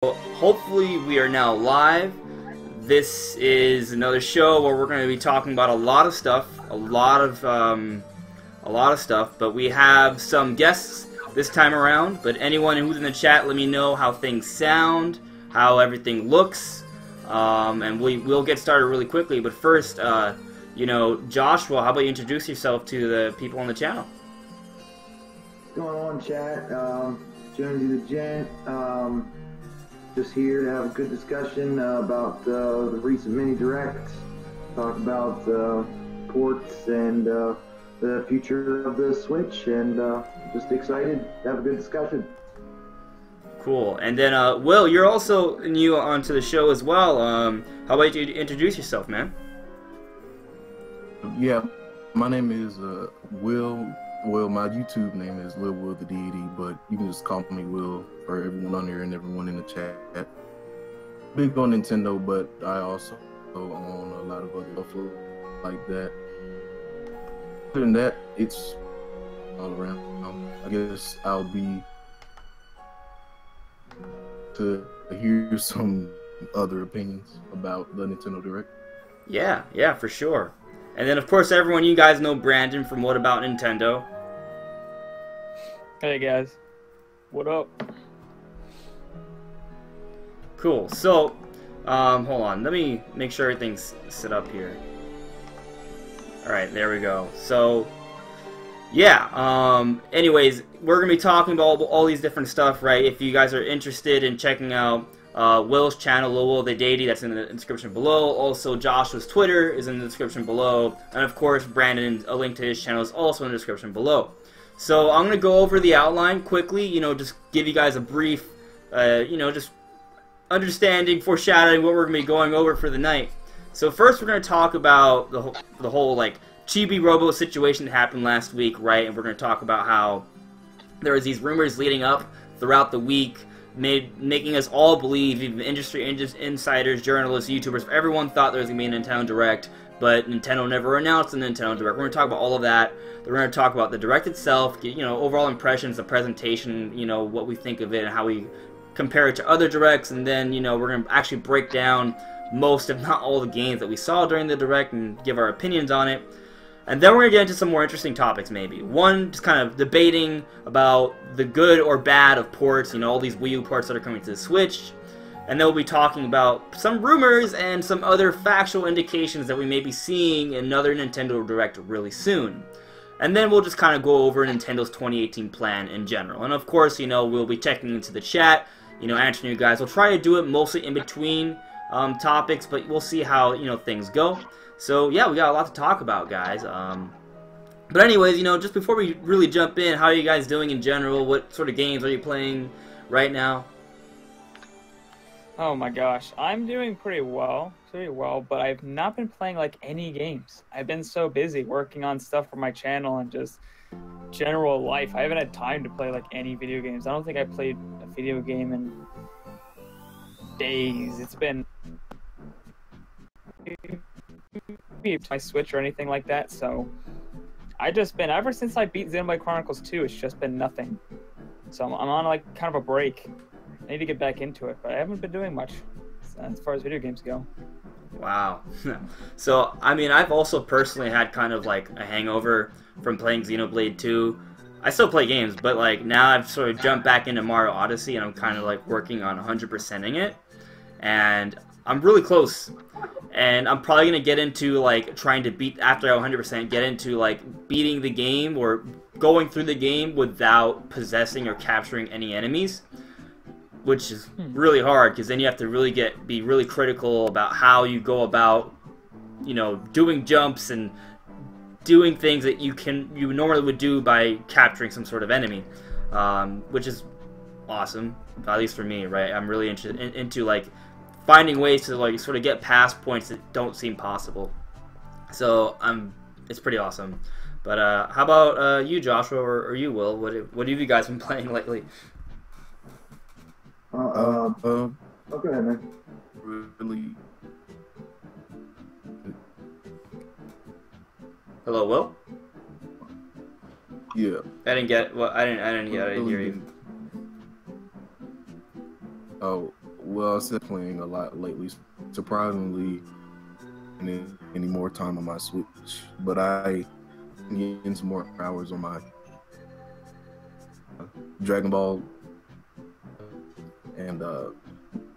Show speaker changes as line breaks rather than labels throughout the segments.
Hopefully we are now live. This is another show where we're going to be talking about a lot of stuff, a lot of stuff. But we have some guests this time around. But anyone who's in the chat, let me know how things sound, how everything looks, and we'll get started really quickly. But first, Joshua, how about you introduce yourself to the people on the channel?
What's going on, chat? Jonesy the Gent. Just here to have a good discussion about the recent mini direct. Talk about ports and the future of the Switch, and just excited to have a good discussion.
Cool. And then, Will, you're also new onto the show as well. How about you introduce yourself, man?
Yeah, my name is Will. Well, my YouTube name is Lil Will the Deity, but you can just call me Will for everyone on here and everyone in the chat. Big on Nintendo, but I also own a lot of other stuff like that. Other than that, it's all around. I guess I'll be to hear some other opinions about the Nintendo Direct.
Yeah, for sure. And then, of course, everyone, you guys know Brandon from What About Nintendo.
Hey, guys. What up?
Cool. So, hold on. Let me make sure everything's set up here. Alright, there we go. So, yeah. Anyways, we're going to be talking about all these different stuff, right? If you guys are interested in checking out Will's channel, Will the Deity, that's in the description below. Also, Joshua's Twitter is in the description below. And of course, Brandon, a link to his channel is also in the description below. So I'm going to go over the outline quickly, just give you guys a brief, just understanding, foreshadowing what we're going to be going over for the night. So first we're going to talk about the whole, chibi robo situation that happened last week, right? And we're going to talk about how there was these rumors leading up throughout the week, making us all believe, even industry insiders, journalists, YouTubers, everyone thought there was going to be a Nintendo Direct, but Nintendo never announced the Nintendo Direct. We're going to talk about all of that. Then we're going to talk about the Direct itself, overall impressions, the presentation, what we think of it, and how we compare it to other Directs, and then, we're going to actually break down most, if not all, the games that we saw during the Direct and give our opinions on it. And then we're going to get into some more interesting topics, maybe. One, just kind of debating about the good or bad of ports, all these Wii U ports that are coming to the Switch. And then we'll be talking about some rumors and some other factual indications that we may be seeing another Nintendo Direct really soon. And then we'll just kind of go over Nintendo's 2018 plan in general. And of course, we'll be checking into the chat, answering you guys. We'll try to do it mostly in between topics, but we'll see how, things go. So, yeah, we got a lot to talk about, guys. But anyways, just before we really jump in, how are you guys doing in general? What sort of games are you playing right now?
Oh my gosh, I'm doing pretty well, but I've not been playing, any games. I've been so busy working on stuff for my channel and just general life. I haven't had time to play, any video games. I don't think I played a video game in days. It's been my Switch or anything like that, so I just been, ever since I beat Xenoblade Chronicles 2, it's just been nothing. So I'm on kind of a break. I need to get back into it, but I haven't been doing much as far as video games go.
Wow. So, I mean, I've also personally had kind of a hangover from playing Xenoblade 2. I still play games, but now I've sort of jumped back into Mario Odyssey, and I'm kind of working on 100%ing it. And I'm really close. And I'm probably going to get into, trying to beat, after I 100%, get into, beating the game or going through the game without possessing or capturing any enemies. Which is really hard, because then you have to really be really critical about how you go about, doing jumps and doing things that you normally would do by capturing some sort of enemy, which is awesome, at least for me, right? I'm really interested into finding ways to sort of get past points that don't seem possible. So it's pretty awesome. But how about you, Joshua, or you, Will? What have you guys been playing lately?
Okay, man.
Really.
Hello, Will?
Yeah.
I didn't get. Well, I didn't hear you.
Oh, Well, I said playing a lot lately. Surprisingly, any more time on my Switch, but I get into more hours on my Dragon Ball and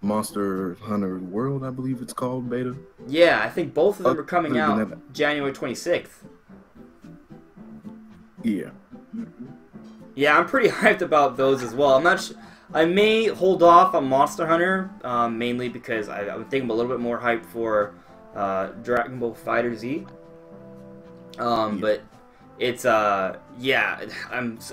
Monster Hunter World, I believe it's called, beta.
Yeah, I think both of them are coming
Other
out
than that-
January 26th.
Yeah.
Yeah, I'm pretty hyped about those as well. I may hold off on Monster Hunter, mainly because I'm thinking a little bit more hype for Dragon Ball Fighter Z. But it's yeah,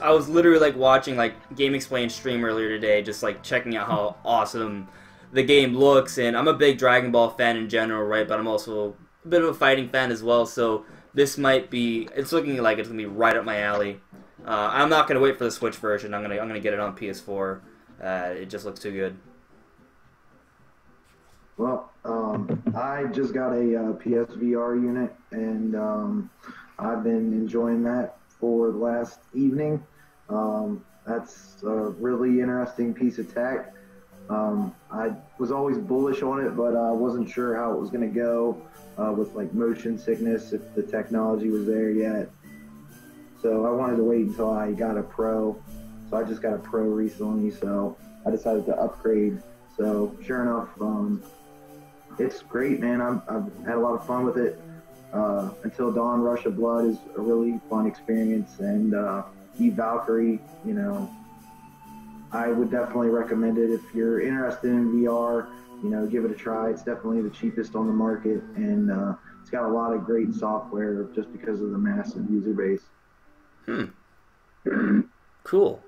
I was literally like watching like Game Explain stream earlier today, just like checking out how awesome the game looks, and I'm a big Dragon Ball fan in general, right? But I'm also a bit of a fighting fan as well, so this might be, it's looking like it's gonna be right up my alley. I'm not gonna wait for the Switch version. I'm gonna get it on PS4. It just looks too good.
Well, I just got a PSVR unit, and I've been enjoying that for the last evening. That's a really interesting piece of tech. I was always bullish on it, but I wasn't sure how it was going to go with like motion sickness, if the technology was there yet. So I wanted to wait until I got a Pro. So I just got a Pro recently, so I decided to upgrade. So sure enough, it's great, man. I've had a lot of fun with it. Until Dawn, Rush of Blood is a really fun experience, and Eve Valkyrie, you know, I would definitely recommend it if you're interested in VR. You know, give it a try. It's definitely the cheapest on the market, and it's got a lot of great software just because of the massive user base.
Cool.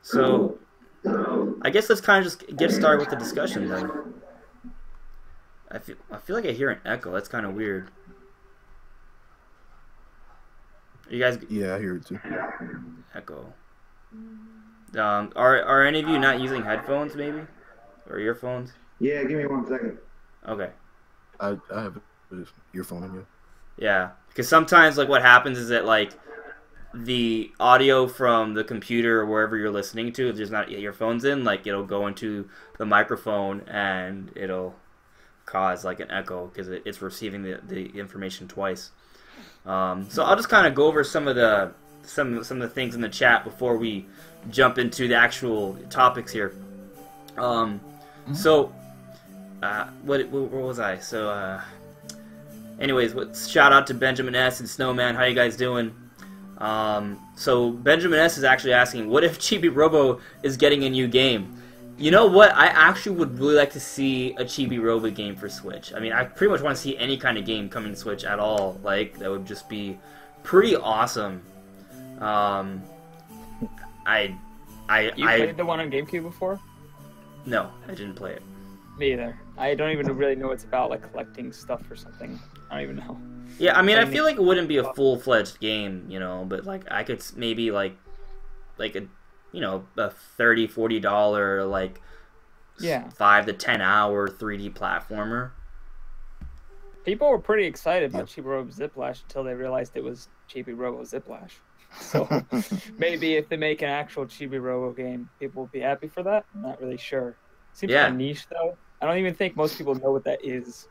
So, I guess let's kind of just get started with the discussion then. I feel like I hear an echo. That's kind of weird. You guys?
Yeah, I hear it too.
Echo. Are any of you not using headphones, maybe, or earphones?
Yeah, give me 1 second.
Okay.
I have an earphone in you.
Yeah, because sometimes like what happens is that like the audio from the computer or wherever you're listening to, if there's not earphones in, like it'll go into the microphone and it'll cause like an echo because it's receiving the information twice. So I'll just kind of go over some of the things in the chat before we jump into the actual topics here. So what was I? So anyways, shout out to Benjamin S and Snowman. How you guys doing? So Benjamin S is actually asking, what if Chibi Robo is getting a new game? You know what? I actually would really like to see a Chibi Robo game for Switch. I mean, I pretty much want to see any kind of game coming to Switch at all. Like, that would just be pretty awesome. You
played the one on GameCube before?
No, I didn't play it.
Me either. I don't even really know what it's about, like collecting stuff or something. I don't even know.
Yeah, I mean, I feel like it wouldn't be a full-fledged game, you know, but like I could maybe like a, you know, a $30, $40 like 5 to 10 hour 3D platformer.
People were pretty excited about Chibi Robo Ziplash until they realized it was Chibi Robo Ziplash. So maybe if they make an actual Chibi Robo game, people will be happy for that. I'm not really sure. Seems kind of niche though. I don't even think most people know what that is.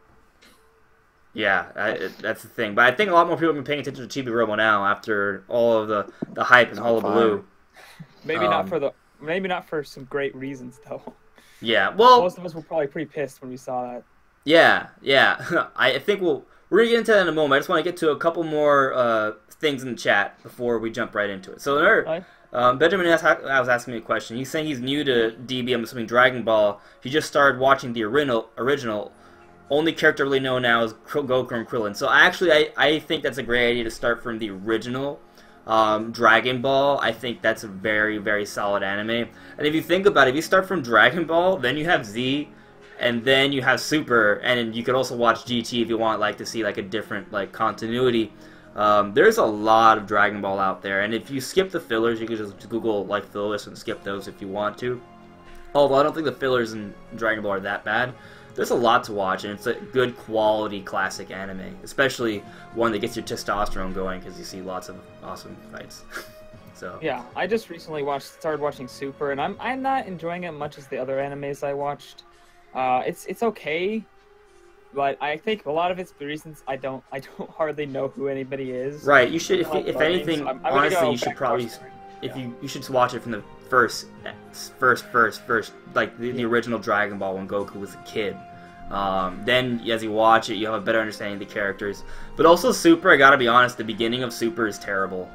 Yeah, that's the thing. But I think a lot more people have been paying attention to Chibi Robo now after all of the hype and hullabaloo.
Maybe not for some great reasons though.
Yeah, well,
most of us were probably pretty pissed when we saw that.
Yeah. I think we're gonna get into that in a moment. I just want to get to a couple more things in the chat before we jump right into it. So, Benjamin was asking me a question. He's saying he's new to DB. I'm assuming Dragon Ball. He just started watching the original. Only character really known now is Goku and Krillin. So I think that's a great idea to start from the original Dragon Ball. I think that's a very, very solid anime. And if you think about it, if you start from Dragon Ball, then you have Z, and then you have Super, and you could also watch GT if you want like to see like a different like continuity. There's a lot of Dragon Ball out there, and if you skip the fillers, you can just Google like fillers and skip those if you want to. Although I don't think the fillers in Dragon Ball are that bad. There's a lot to watch, and it's a good quality classic anime, especially one that gets your testosterone going because you see lots of awesome fights. So
yeah, I just recently started watching Super, and I'm not enjoying it much as the other animes I watched. It's okay, but I think a lot of it's the reasons I don't hardly know who anybody is.
Right. You should,
I like
if
learning,
anything,
so I'm gonna
honestly,
go
you should
back
probably,
watch it.
if you should watch it from the first, like the original Dragon Ball when Goku was a kid. Then as you watch it, you have a better understanding of the characters. But also Super, I gotta be honest, the beginning of Super is terrible.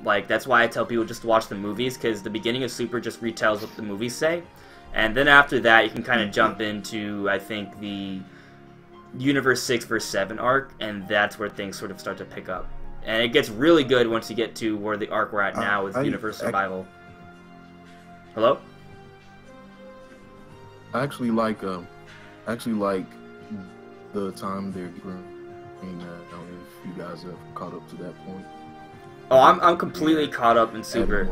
Like, that's why I tell people just to watch the movies, because the beginning of Super just retells what the movies say. And then after that, you can kind of jump into, I think, the Universe 6 vs. 7 arc, and that's where things sort of start to pick up. And it gets really good once you get to where the arc we're at now is Universe Survival. Hello?
I actually like the time they're growing. If you guys have caught up to that point.
Oh, I'm completely caught up in Super.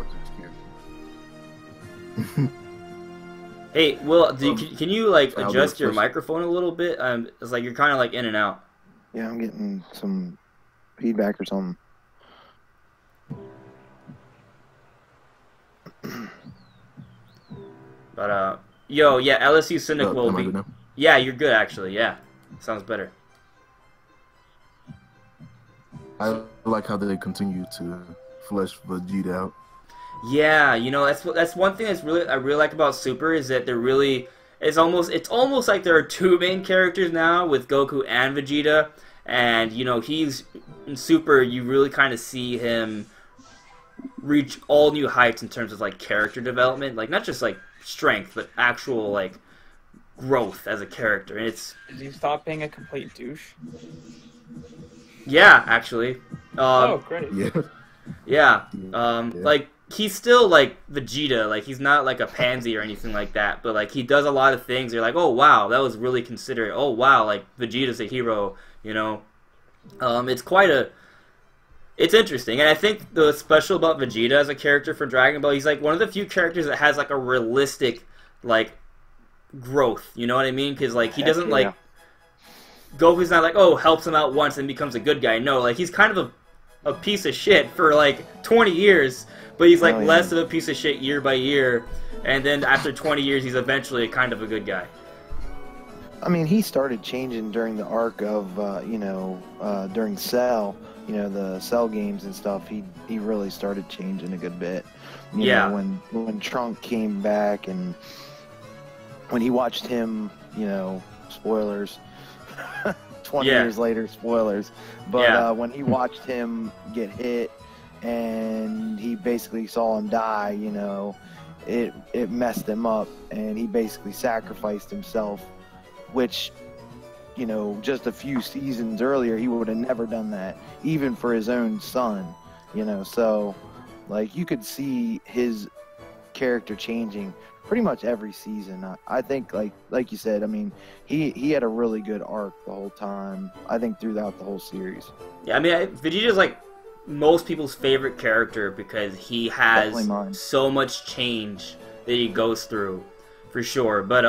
Hey, Will, can you like adjust your microphone a little bit? It's like you're kind of like in and out.
Yeah, I'm getting some feedback or something.
But yo, yeah, LSU Cynic will be. Yeah, you're good actually. Yeah, sounds better.
I like how they continue to flesh Vegeta out.
Yeah, you know, that's one thing I really like about Super is that they're really it's almost like there are two main characters now with Goku and Vegeta, and you know, he's in Super, you really kind of see him reach all new heights in terms of like character development, like not just like strength, but actual like growth as a character. And it's
Did you stop being a complete douche?
Yeah, actually.
Oh, great.
Yeah. Like, he's still, like, Vegeta. Like, he's not, like, a pansy or anything like that. But, like, he does a lot of things. You're like, oh, wow, that was really considerate. Oh, wow, like, Vegeta's a hero, you know? It's interesting. And I think the special about Vegeta as a character for Dragon Ball, he's, like, one of the few characters that has, like, a realistic, like, growth. You know what I mean? Because, like, he doesn't, like... Goku's not like, oh, helps him out once and becomes a good guy. No, like, he's kind of a piece of shit for, like, 20 years, but he's, like, less of a piece of shit year by year, and then after 20 years, he's eventually kind of a good guy.
I mean, he started changing during the arc of, during Cell, the Cell games and stuff. He really started changing a good bit. You know, when Trunk came back and when he watched him, spoilers, 20 years later, spoilers. But when he watched him get hit and he basically saw him die, it messed him up, and he basically sacrificed himself, which, just a few seasons earlier, he would have never done that, even for his own son, So, like, you could see his character changing pretty much every season. I think, like you said, I mean, he had a really good arc the whole time, I think, throughout the whole series.
Yeah, I mean, Vegeta's, like, most people's favorite character because he has so much change that he goes through, for sure. But,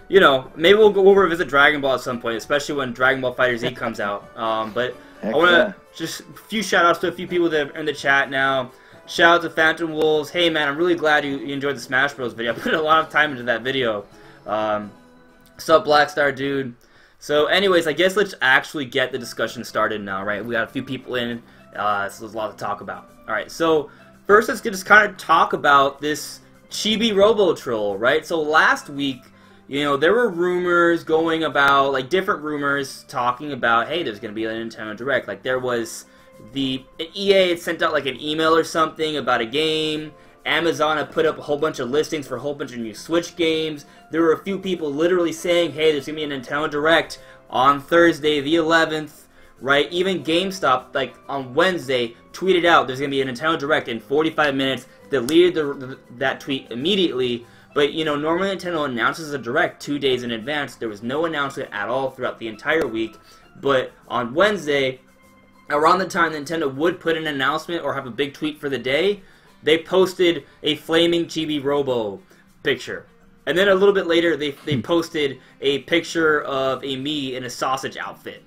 maybe we'll revisit Dragon Ball at some point, especially when Dragon Ball FighterZ comes out. But I want to just a few shout-outs to a few people that are in the chat now. Shout out to Phantom Wolves. Hey, man, I'm really glad you enjoyed the Smash Bros. Video. I put a lot of time into that video. Sup, Blackstar Dude. So, anyways, I guess let's actually get the discussion started now, right? We got a few people in, so there's a lot to talk about. Alright, so first let's just kind of talk about this chibi robo troll, right? So last week, there were rumors going about, like, different rumors talking about, hey, there's going to be a Nintendo Direct. Like, there was... EA had sent out like an email or something about a game. Amazon had put up a whole bunch of listings for a whole bunch of new Switch games. There were a few people literally saying, hey, there's going to be a Nintendo Direct on Thursday the 11th, right? Even GameStop, like, on Wednesday, tweeted out there's going to be a Nintendo Direct in 45 minutes, deleted that tweet immediately. But, normally Nintendo announces a Direct 2 days in advance. There was no announcement at all throughout the entire week. But on Wednesday... around the time Nintendo would put an announcement or have a big tweet for the day, they posted a flaming chibi robo picture. And then a little bit later, they posted a picture of a me in a sausage outfit.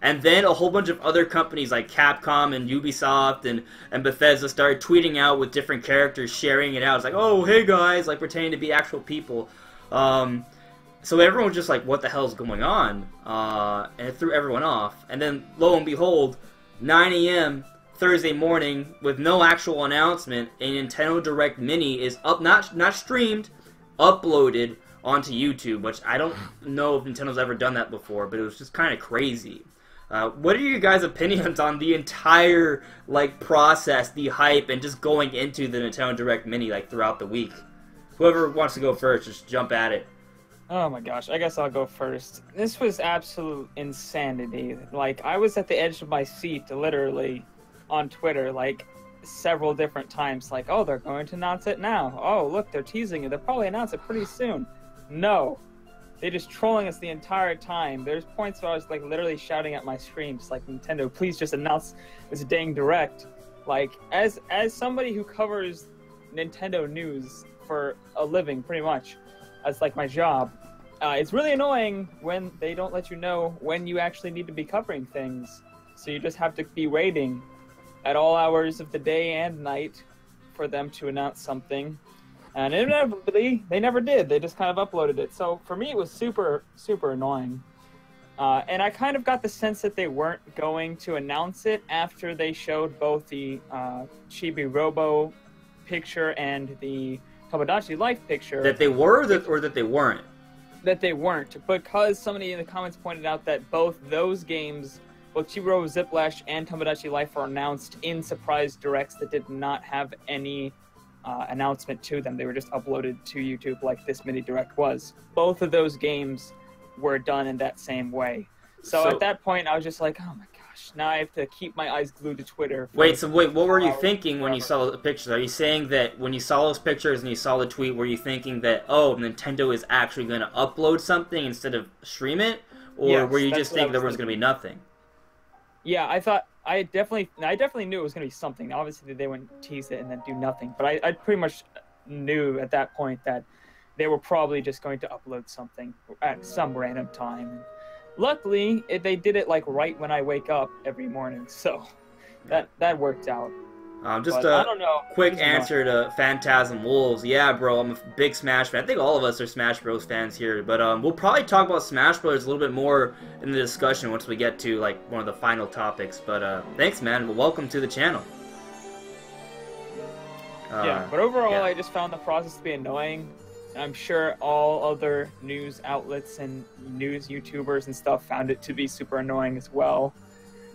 And then a whole bunch of other companies like Capcom and Ubisoft and Bethesda started tweeting out with different characters, sharing it out. It's like, oh, hey guys, like pretending to be actual people. so everyone was just like, what the hell's going on? And it threw everyone off. And then, lo and behold, 9 a.m. Thursday morning, with no actual announcement, a Nintendo Direct Mini is up, not streamed, uploaded onto YouTube, which I don't know if Nintendo's ever done that before, but it was just kind of crazy. What are your guys' opinions on the entire process, the hype, and just going into the Nintendo Direct Mini throughout the week? Whoever wants to go first, just jump at it.
Oh my gosh, I guess I'll go first. This was absolute insanity. I was at the edge of my seat, literally, on Twitter, several different times. Oh, they're going to announce it now. Oh, look, they're teasing it. They'll probably announce it pretty soon. No. They're just trolling us the entire time. There's points where I was literally shouting at my screen, just Nintendo, please just announce this dang Direct. As somebody who covers Nintendo news for a living, pretty much, as my job, it's really annoying when they don't let you know when you actually need to be covering things. So you just have to be waiting at all hours of the day and night for them to announce something. And inevitably, they never did. They just kind of uploaded it. So for me, it was super, super annoying. And I kind of got the sense that they weren't going to announce it after they showed both the chibi robo picture and the Tomodachi Life picture.
That they were, or that they weren't?
That they weren't, because somebody in the comments pointed out that both those games, both Chibi Robo Ziplash and Tomodachi Life, were announced in surprise directs that did not have any announcement to them. They were just uploaded to YouTube like this mini direct was. Both of those games were done in that same way. So at that point, I was just like, oh my gosh, now I have to keep my eyes glued to Twitter.
Wait, what were you thinking when you saw the pictures? Are you saying that when you saw those pictures and you saw the tweet, were you thinking that, oh, Nintendo is actually going to upload something instead of stream it? Or
yes,
were you just thinking there was going to be nothing?
Yeah, I definitely knew it was going to be something. Obviously, they wouldn't tease it and then do nothing. But I pretty much knew at that point that they were probably just going to upload something at some random time. Luckily, they did it right when I wake up every morning, so that worked out.
Just
I don't know.
Quick answer to Phantasm Wolves. Yeah, bro, I'm a big Smash fan. I think all of us are Smash Bros fans here, but we'll probably talk about Smash Bros a little bit more in the discussion once we get to one of the final topics. But thanks, man. Well, welcome to the channel.
Yeah, but overall, I just found the process to be annoying. And I'm sure all other news outlets and news YouTubers and stuff found it to be super annoying as well.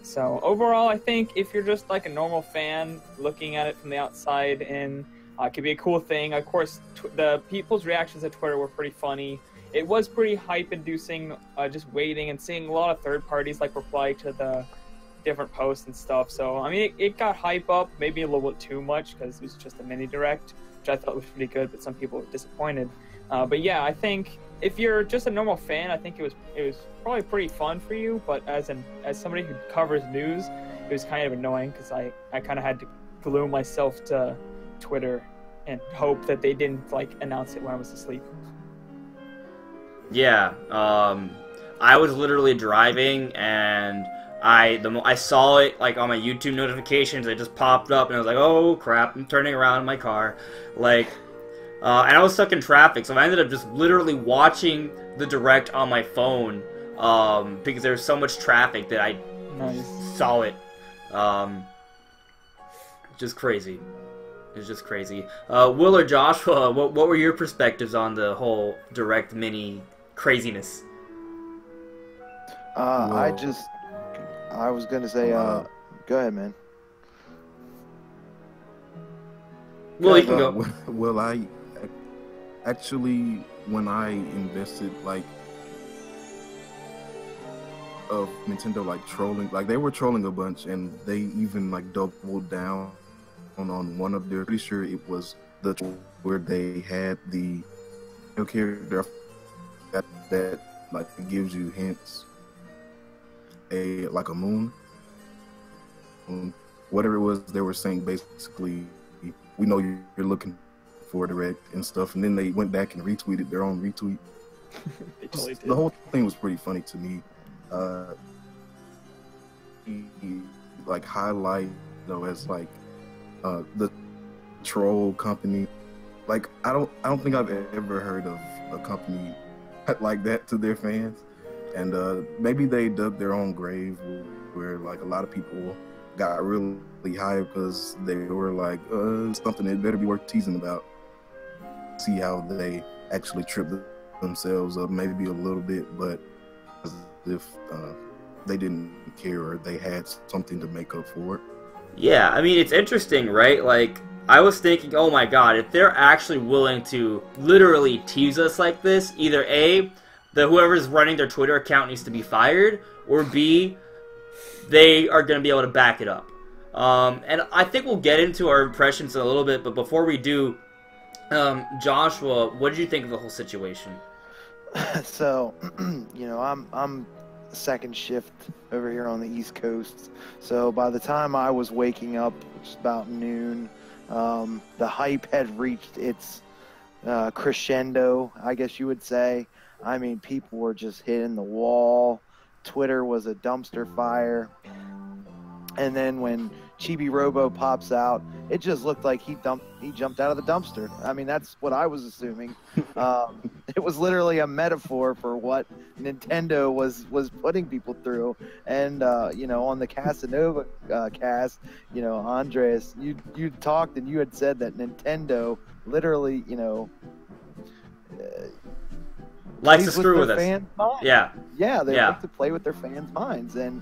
So overall, I think if you're just a normal fan looking at it from the outside, and it could be a cool thing. Of course, the people's reactions at Twitter were pretty funny. It was pretty hype-inducing, just waiting and seeing a lot of third parties reply to the different posts and stuff. So I mean, it got hype up maybe a little bit too much because it was just a mini direct, which I thought was pretty good, but some people were disappointed. But yeah, I think if you're just a normal fan, I think it was probably pretty fun for you. But as somebody who covers news, it was kind of annoying because I kind of had to glue myself to Twitter and hope that they didn't announce it when I was asleep.
Yeah, I was literally driving and I saw it on my YouTube notifications. It just popped up and I was like, oh crap! I'm turning around in my car, and I was stuck in traffic, so I ended up just literally watching the direct on my phone because there was so much traffic that I saw it. Just crazy. It's just crazy. Will or Joshua, what were your perspectives on the whole Direct Mini craziness?
I was gonna say, go ahead, man.
Well, you can go.
Well, I actually, when I invested of Nintendo trolling, they were trolling a bunch, and they even doubled down on one of their. Pretty sure it was the where they had the character that it gives you hints. A moon, whatever it was, they were saying basically, we know you're looking for a direct and stuff, and then they went back and retweeted their own retweet.
They totally did.
The whole thing was pretty funny to me. Highlight though as the troll company. I don't think I've ever heard of a company like that to their fans, and maybe they dug their own grave where like a lot of people got really high because they were like something that better be worth teasing about. See how they actually trip themselves up, maybe a little bit, but as if they didn't care or they had something to make up for it.
Yeah, I mean, it's interesting, right? Like, I was thinking, oh my god, if they're actually willing to literally tease us like this, either A, whoever's running their Twitter account needs to be fired, or B, they are going to be able to back it up. And I think we'll get into our impressions in a little bit, but before we do, Joshua, what did you think of the whole situation?
So, you know, I'm second shift over here on the East Coast. So by the time I was waking up, which is about noon, the hype had reached its crescendo, I guess you would say. I mean, people were just hitting the wall. Twitter was a dumpster fire. And then when Chibi Robo pops out, it just looked like he jumped out of the dumpster. I mean, that's what I was assuming. It was literally a metaphor for what Nintendo was putting people through. And you know, on the Casanova cast, you know, Andres, you talked and you had said that Nintendo literally, you know,
likes to screw with us. Yeah,
they like to play with their fans' minds, and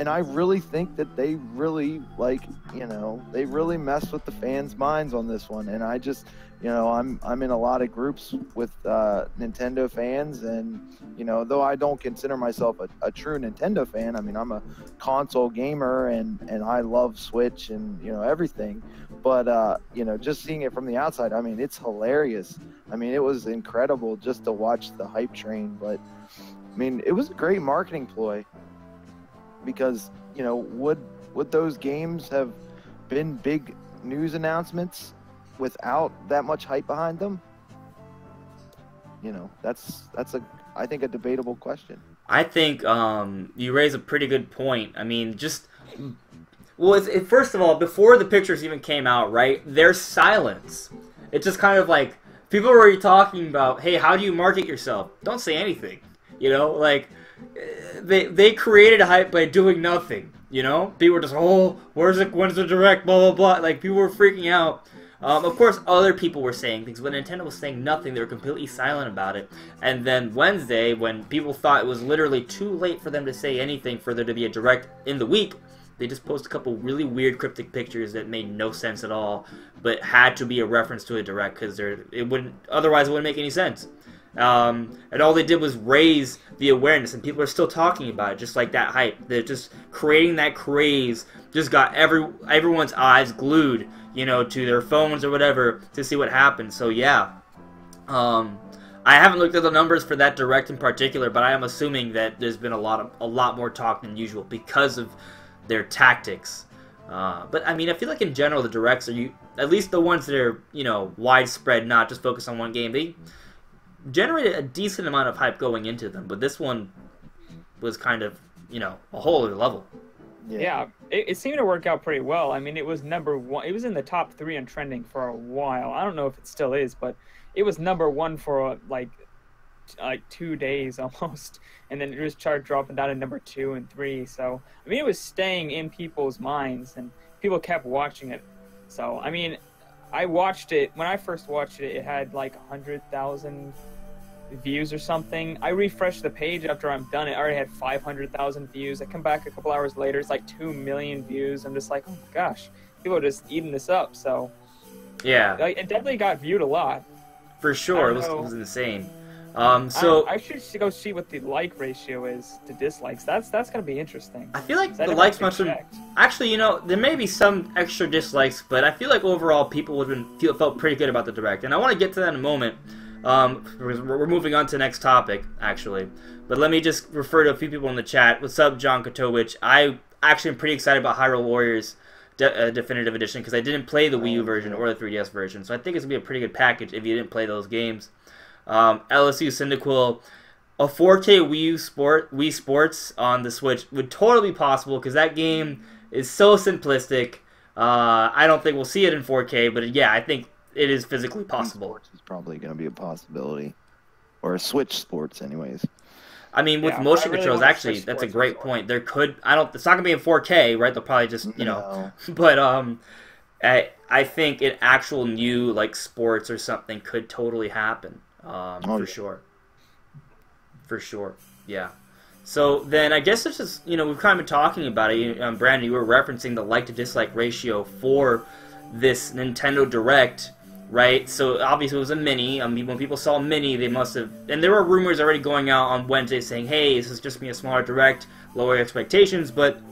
I really think that they really, like, you know, they really messed with the fans' minds on this one. And I just, you know, I'm in a lot of groups with Nintendo fans, and, you know, though I don't consider myself a true Nintendo fan, I mean, I'm a console gamer, and I love Switch and, you know, everything. But, you know, just seeing it from the outside, I mean, it's hilarious. I mean, it was incredible just to watch the hype train. But, I mean, it was a great marketing ploy. Because, you know, would those games have been big news announcements without that much hype behind them? You know, that's I think a debatable question.
I think you raise a pretty good point. I mean, well, first of all, before the pictures even came out, right? There's silence. It's just kind of like people were already talking about, hey, how do you market yourself? Don't say anything. You know, like. They created a hype by doing nothing, you know? People were just, oh, when's the direct, blah, blah, blah. Like, people were freaking out. Of course, other people were saying things, but Nintendo was saying nothing. They were completely silent about it. And then Wednesday, when people thought it was literally too late for them to say anything for there to be a direct in the week, they just posted a couple really weird cryptic pictures that made no sense at all, but had to be a reference to a direct because otherwise it wouldn't make any sense. And all they did was raise the awareness, and people are still talking about it, just like that hype. They're just creating that craze, just got everyone's eyes glued, you know, to their phones or whatever to see what happened. So yeah, I haven't looked at the numbers for that direct in particular, but I am assuming that there's been a lot more talk than usual because of their tactics. But I mean, I feel like in general the directs are at least the ones that are, you know, widespread, not just focused on one game. They generated a decent amount of hype going into them, but this one was kind of, you know, a whole other level.
Yeah, it seemed to work out pretty well. I mean, it was #1. It was in the top 3 on trending for a while. I don't know if it still is, but it was #1 for like 2 days almost, and then it just started dropping down to #2 and 3. So I mean, it was staying in people's minds, and people kept watching it. So I mean, I watched it when I first watched it. It had like 100,000 views or something. I refreshed the page after I'm done. It already had 500,000 views. I come back a couple hours later. It's like 2 million views. I'm just like, oh my gosh, people are just eating this up. So
yeah,
it definitely got viewed a lot.
For sure, it was insane. So
I should go see what the like ratio is to dislikes. That's gonna be interesting.
I feel like the likes must have actually, you know, there may be some extra dislikes, but I feel like overall people would have felt pretty good about the direct, and I want to get to that in a moment. We're moving on to the next topic actually, but let me just refer to a few people in the chat. What's up, John Kotowicz? I actually am pretty excited about Hyrule Warriors Definitive Edition because I didn't play the Wii U version or the 3DS version, so I think it's gonna be a pretty good package if you didn't play those games. LSU Cyndaquil, a 4K Wii Sports on the Switch would totally be possible because that game is so simplistic. I don't think we'll see it in 4K, but yeah, I think it is physically possible.
Sports is probably going to be a possibility. or a Switch Sports, anyways.
I mean, with motion controls, actually, that's a great point. There could, it's not gonna be in 4K, right? They'll probably just, but I think an actual new like sports or something could totally happen, for sure. For sure, yeah. So then I guess it's just, we've kind of been talking about it. Brandon, you were referencing the like to dislike ratio for this Nintendo Direct, right? So obviously it was a mini. I mean, when people saw mini, they must have, and there were rumors already going out on Wednesday saying, hey, this is just be a smaller Direct, lower expectations, but,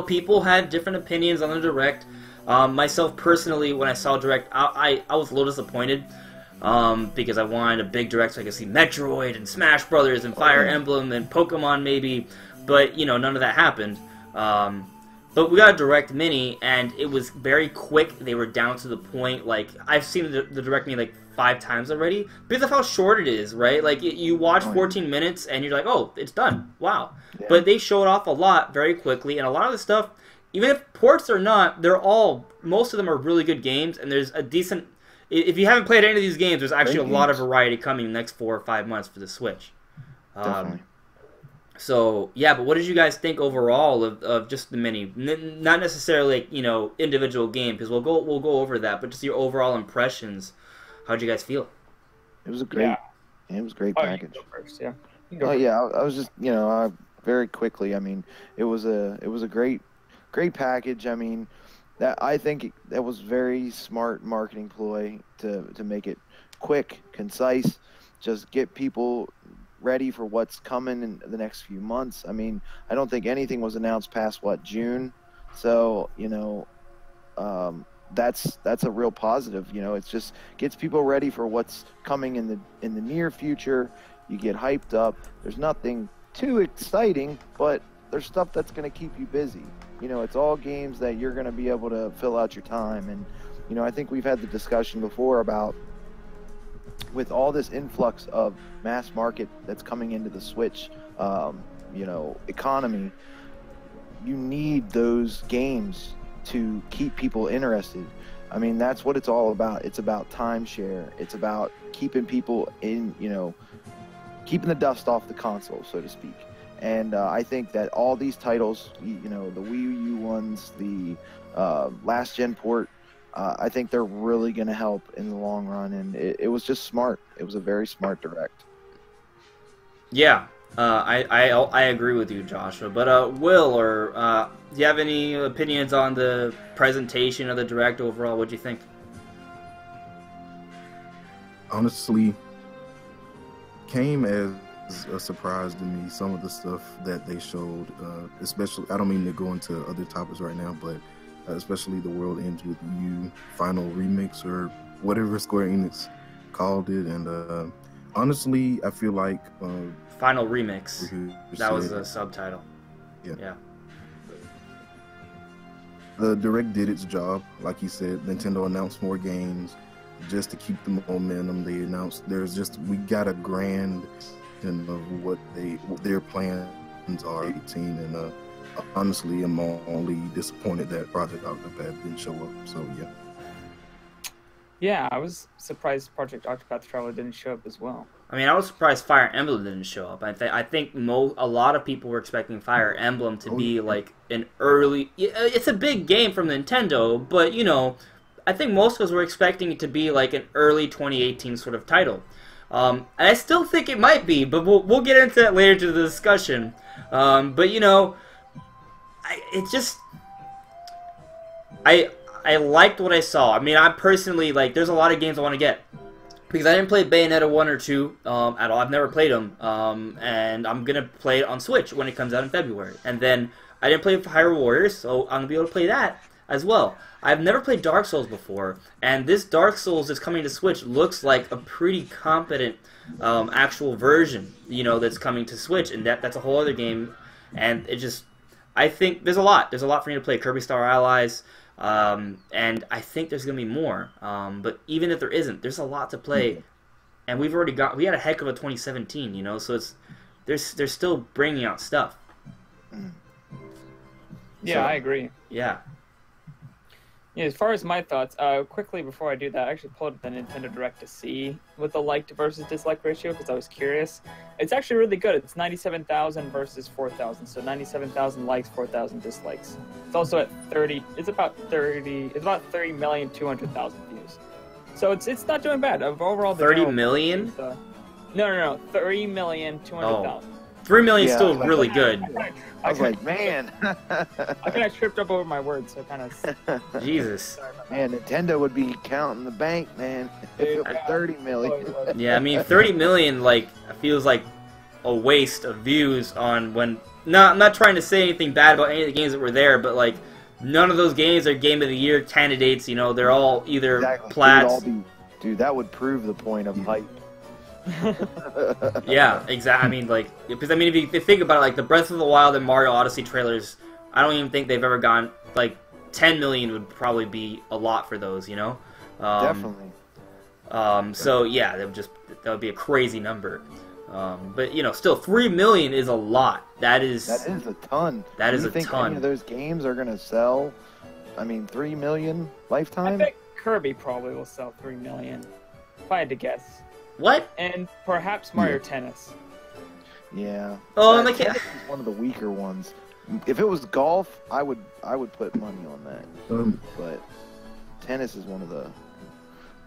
people had different opinions on the Direct. Myself personally, when I saw Direct, I was a little disappointed. Because I wanted a big Direct so I could see Metroid and Smash Brothers and Fire Emblem and Pokemon maybe, but none of that happened. But we got a Direct Mini and it was very quick. They were down to the point. Like I've seen the Direct Mini like 5 times already because of how short it is, right? Like you watch 14 minutes and you're like, oh, it's done. Wow. Yeah. But they showed off a lot very quickly, and a lot of the stuff, even if ports or not, most of them are really good games, and there's a decent. If you haven't played any of these games, there's actually a lot of variety coming in the next 4 or 5 months for the Switch.
Definitely.
So, yeah, but what did you guys think overall of just the Mini? Not necessarily, individual game, because we'll go over that, but just your overall impressions. How'd you guys feel?
It was a great package.
You go first, yeah.
I was just, very quickly. I mean, it was a great package. I mean, I think that was very smart marketing ploy to make it quick, concise, just get people ready for what's coming in the next few months. I mean, I don't think anything was announced past June, so that's a real positive. It's just gets people ready for what's coming in the near future. You get hyped up. There's nothing too exciting, but there's stuff that's going to keep you busy. It's all games that you're going to be able to fill out your time. And, I think we've had the discussion before about with all this influx of mass market that's coming into the Switch, economy, you need those games to keep people interested. I mean, that's what it's all about. It's about timeshare. It's about keeping people in, keeping the dust off the console, so to speak. And I think that all these titles, the Wii U ones, the last-gen port, I think they're really going to help in the long run. And it was just smart. It was a very smart Direct.
Yeah, I agree with you, Joshua. But Will, do you have any opinions on the presentation of the Direct overall? What do you think?
Honestly, came as a surprise to me, some of the stuff that they showed, especially, I don't mean to go into other topics right now, but especially the World Ends With You final remix, or whatever Square Enix called it. And honestly, I feel like
final remix, that was the subtitle. Yeah.
The Direct did its job. Like you said, Nintendo announced more games just to keep the momentum. They announced we got a grand of what their plans are 18, and honestly I'm only disappointed that Project Octopath didn't show up. So
yeah, I was surprised Project Octopath Traveler didn't show up as well.
I mean, I was surprised Fire Emblem didn't show up. I think a lot of people were expecting Fire Emblem to be like an early. It's a big game from Nintendo, but I think most of us were expecting it to be like an early 2018 sort of title. And I still think it might be, but we'll get into that later to the discussion. But I liked what I saw. I mean, I personally, there's a lot of games I want to get. Because I didn't play Bayonetta 1 or 2 at all. I've never played them. And I'm going to play it on Switch when it comes out in February. And then I didn't play Hyrule Warriors, so I'm going to be able to play that as well. I've never played Dark Souls before, and this Dark Souls that's coming to Switch looks like a pretty competent actual version, that's coming to Switch, and that's a whole other game. And I think there's a lot for me to play. Kirby Star Allies, and I think there's gonna be more. But even if there isn't, there's a lot to play, and we had a heck of a 2017, so they're still bringing out stuff.
Yeah, I agree.
Yeah.
Yeah, as far as my thoughts, quickly before I do that, I actually pulled up the Nintendo Direct to see what the liked versus dislike ratio, because I was curious. It's actually really good. It's 97,000 versus 4,000, so 97,000 likes, 4,000 dislikes. It's also at 30. It's about 30,200,000 views. So it's not doing bad. Overall,
30 million?
No. 30,200,000.
3 million is still really good.
I was like, man.
I kind of tripped up over my words, so kind of.
Jesus.
Man, Nintendo would be counting the bank, man. If it was 30 million.
Yeah, I mean, 30 million like feels like a waste of views on when. No, I'm not trying to say anything bad about any of the games that were there, but like none of those games are Game of the Year candidates. You know, they're all either plats.
Dude, that would prove the point of hype.
Yeah, exactly. I mean, like, because I mean, if you think about it, like the Breath of the Wild and Mario Odyssey trailers, I don't even think they've ever gone like 10 million would probably be a lot for those, you know.
Definitely.
So yeah, that would be a crazy number. But you know, still 3 million is a lot. That is
a ton.
That is a ton.
Do you think any of those games are gonna sell? I mean, 3 million lifetime.
I think Kirby probably will sell 3 million, if I had to guess.
What?
And perhaps Mario Tennis.
Yeah.
Oh,
and tennis is one of the weaker ones. If it was golf, I would put money on that. But tennis is one of the,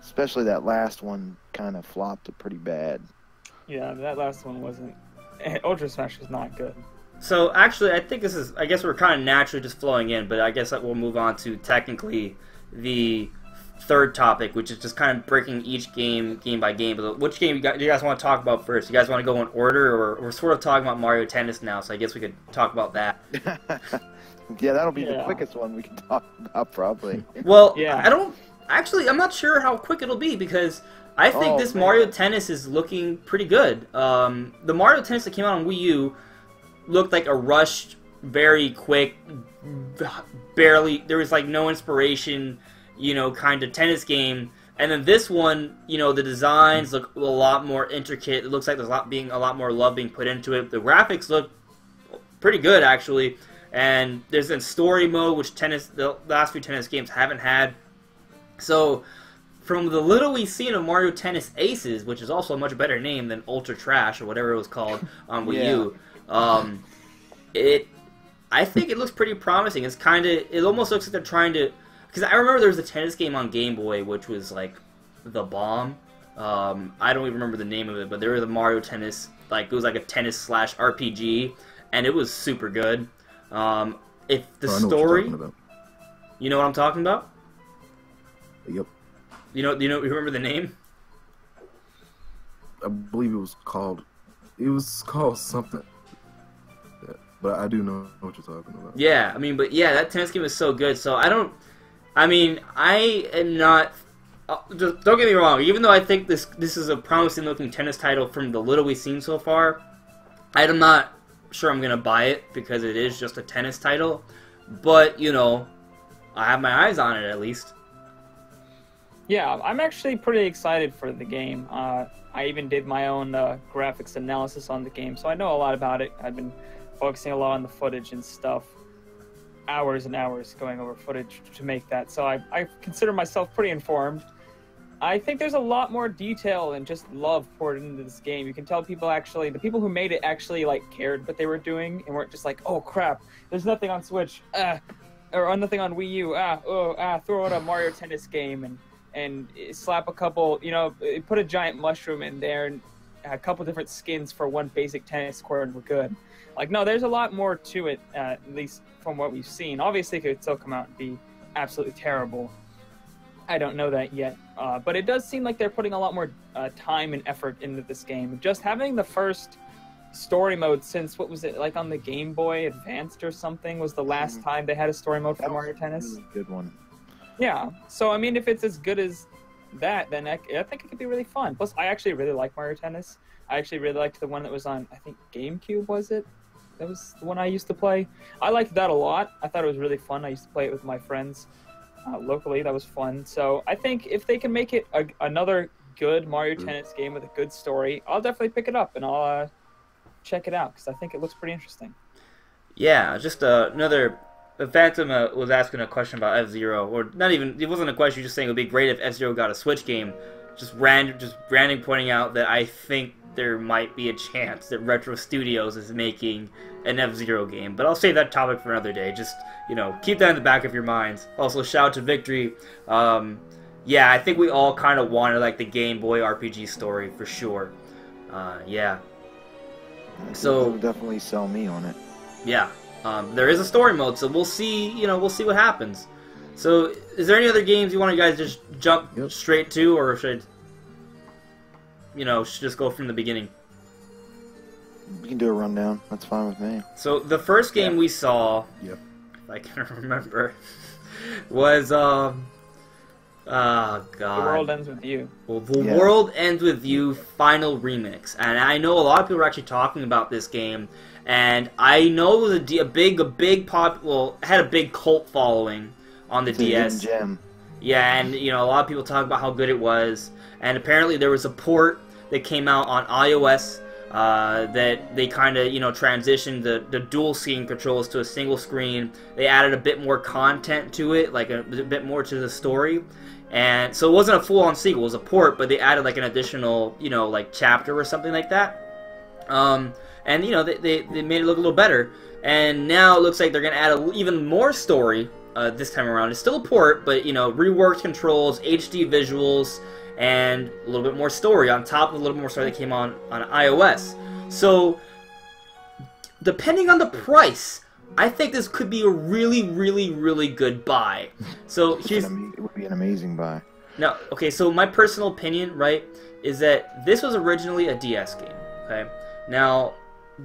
especially that last one, kind of flopped pretty bad.
Yeah, that last one wasn't. Ultra Smash was not good.
So actually, I think this is. I guess we're kind of naturally just flowing in, but I guess we'll move on to technically the third topic, which is just kind of breaking each game by game. But which game do you guys want to talk about first? You guys want to go in order, or we're sort of talking about Mario Tennis now, so I guess we could talk about that.
Yeah, that'll be the quickest one we can talk about, probably.
Well, yeah. I'm not sure how quick it'll be, because I think this Mario Tennis is looking pretty good. The Mario Tennis that came out on Wii U looked like a rushed, very quick, barely, there was like no inspiration, you know, kind of tennis game. And then this one, you know, the designs look a lot more intricate. It looks like there's a lot more love being put into it. The graphics look pretty good, actually. And there's a story mode, which the last few tennis games haven't had. So, from the little we've seen of Mario Tennis Aces, which is also a much better name than Ultra Trash or whatever it was called on Wii U, I think it looks pretty promising. It almost looks like they're trying to. Because I remember there was a tennis game on Game Boy, which was like the bomb. I don't even remember the name of it, but there was a Mario Tennis, like it was like a tennis/RPG, and it was super good. If the story, you know what I'm talking about?
Yep.
You remember the name?
I believe it was called something. Yeah, but I do know what you're talking about.
Yeah, I mean, but yeah, that tennis game is so good. So I am not. Just don't get me wrong. Even though I think this is a promising looking tennis title from the little we've seen so far, I'm not sure I'm gonna buy it because it is just a tennis title. But you know, I have my eyes on it at least.
Yeah, I'm actually pretty excited for the game. I even did my own graphics analysis on the game, so I know a lot about it. I've been focusing a lot on the footage and stuff. Hours and hours going over footage to make that, so I consider myself pretty informed. I think there's a lot more detail and just love poured into this game. You can tell the people who made it actually like cared what they were doing and weren't just like, oh crap, there's nothing on Switch, or nothing on Wii U, throw out a Mario Tennis game and slap a couple, put a giant mushroom in there and a couple different skins for one basic tennis court and we're good. Like, no, there's a lot more to it, at least from what we've seen. Obviously, it could still come out and be absolutely terrible. I don't know that yet. But it does seem like they're putting a lot more time and effort into this game. Just having the first story mode since, what was it, like on the Game Boy Advanced or something, was the last time they had a story mode for Mario Tennis.
That was a good one. Yeah.
So, I mean, if it's as good as that, then I think it could be really fun. Plus, I actually really like Mario Tennis. I actually really liked the one that was on, I think, GameCube, was it? That was the one I used to play. I liked that a lot. I thought it was really fun. I used to play it with my friends locally. That was fun. So I think if they can make it another good Mario Tennis game with a good story, I'll definitely pick it up and I'll check it out because I think it looks pretty interesting.
Yeah, just another Phantom was asking a question about F-Zero, or not even, it wasn't a question, just saying it would be great if F-Zero got a Switch game. Just random pointing out that I think there might be a chance that Retro Studios is making an F-Zero game. But I'll save that topic for another day. Just, you know, keep that in the back of your minds. Also, shout out to Victory. Yeah, I think we all kind of wanted, like, the Game Boy RPG story, for sure. Yeah. So
it'll definitely sell me on it.
Yeah. There is a story mode, so we'll see, you know, we'll see what happens. So, is there any other games you want to guys just jump straight to, or should, you know, just go from the beginning?
You can do a rundown. That's fine with me.
So, the first game we saw, if I can remember, was, oh, God.
The World Ends With You.
Well, The World Ends With You Final Remix. And I know a lot of people are actually talking about this game, and I know it was a big pop, well, it had a big cult following on the DS.
Gem.
Yeah, and you know, a lot of people talk about how good it was, and apparently there was a port that came out on iOS that they kind of, you know, transitioned the dual screen controls to a single screen. They added a bit more content to it, like a bit more to the story, and so it wasn't a full-on sequel, it was a port, but they added like an additional, you know, like chapter or something like that. And you know, they made it look a little better, and now it looks like they're gonna add even more story. This time around. It's still a port, but, you know, reworked controls, HD visuals, and a little bit more story on top of a little bit more story that came on iOS. So, depending on the price, I think this could be a really, really, really good buy. So, here's...
It would be an amazing buy.
Now, okay, so my personal opinion, right, is that this was originally a DS game, okay? Now,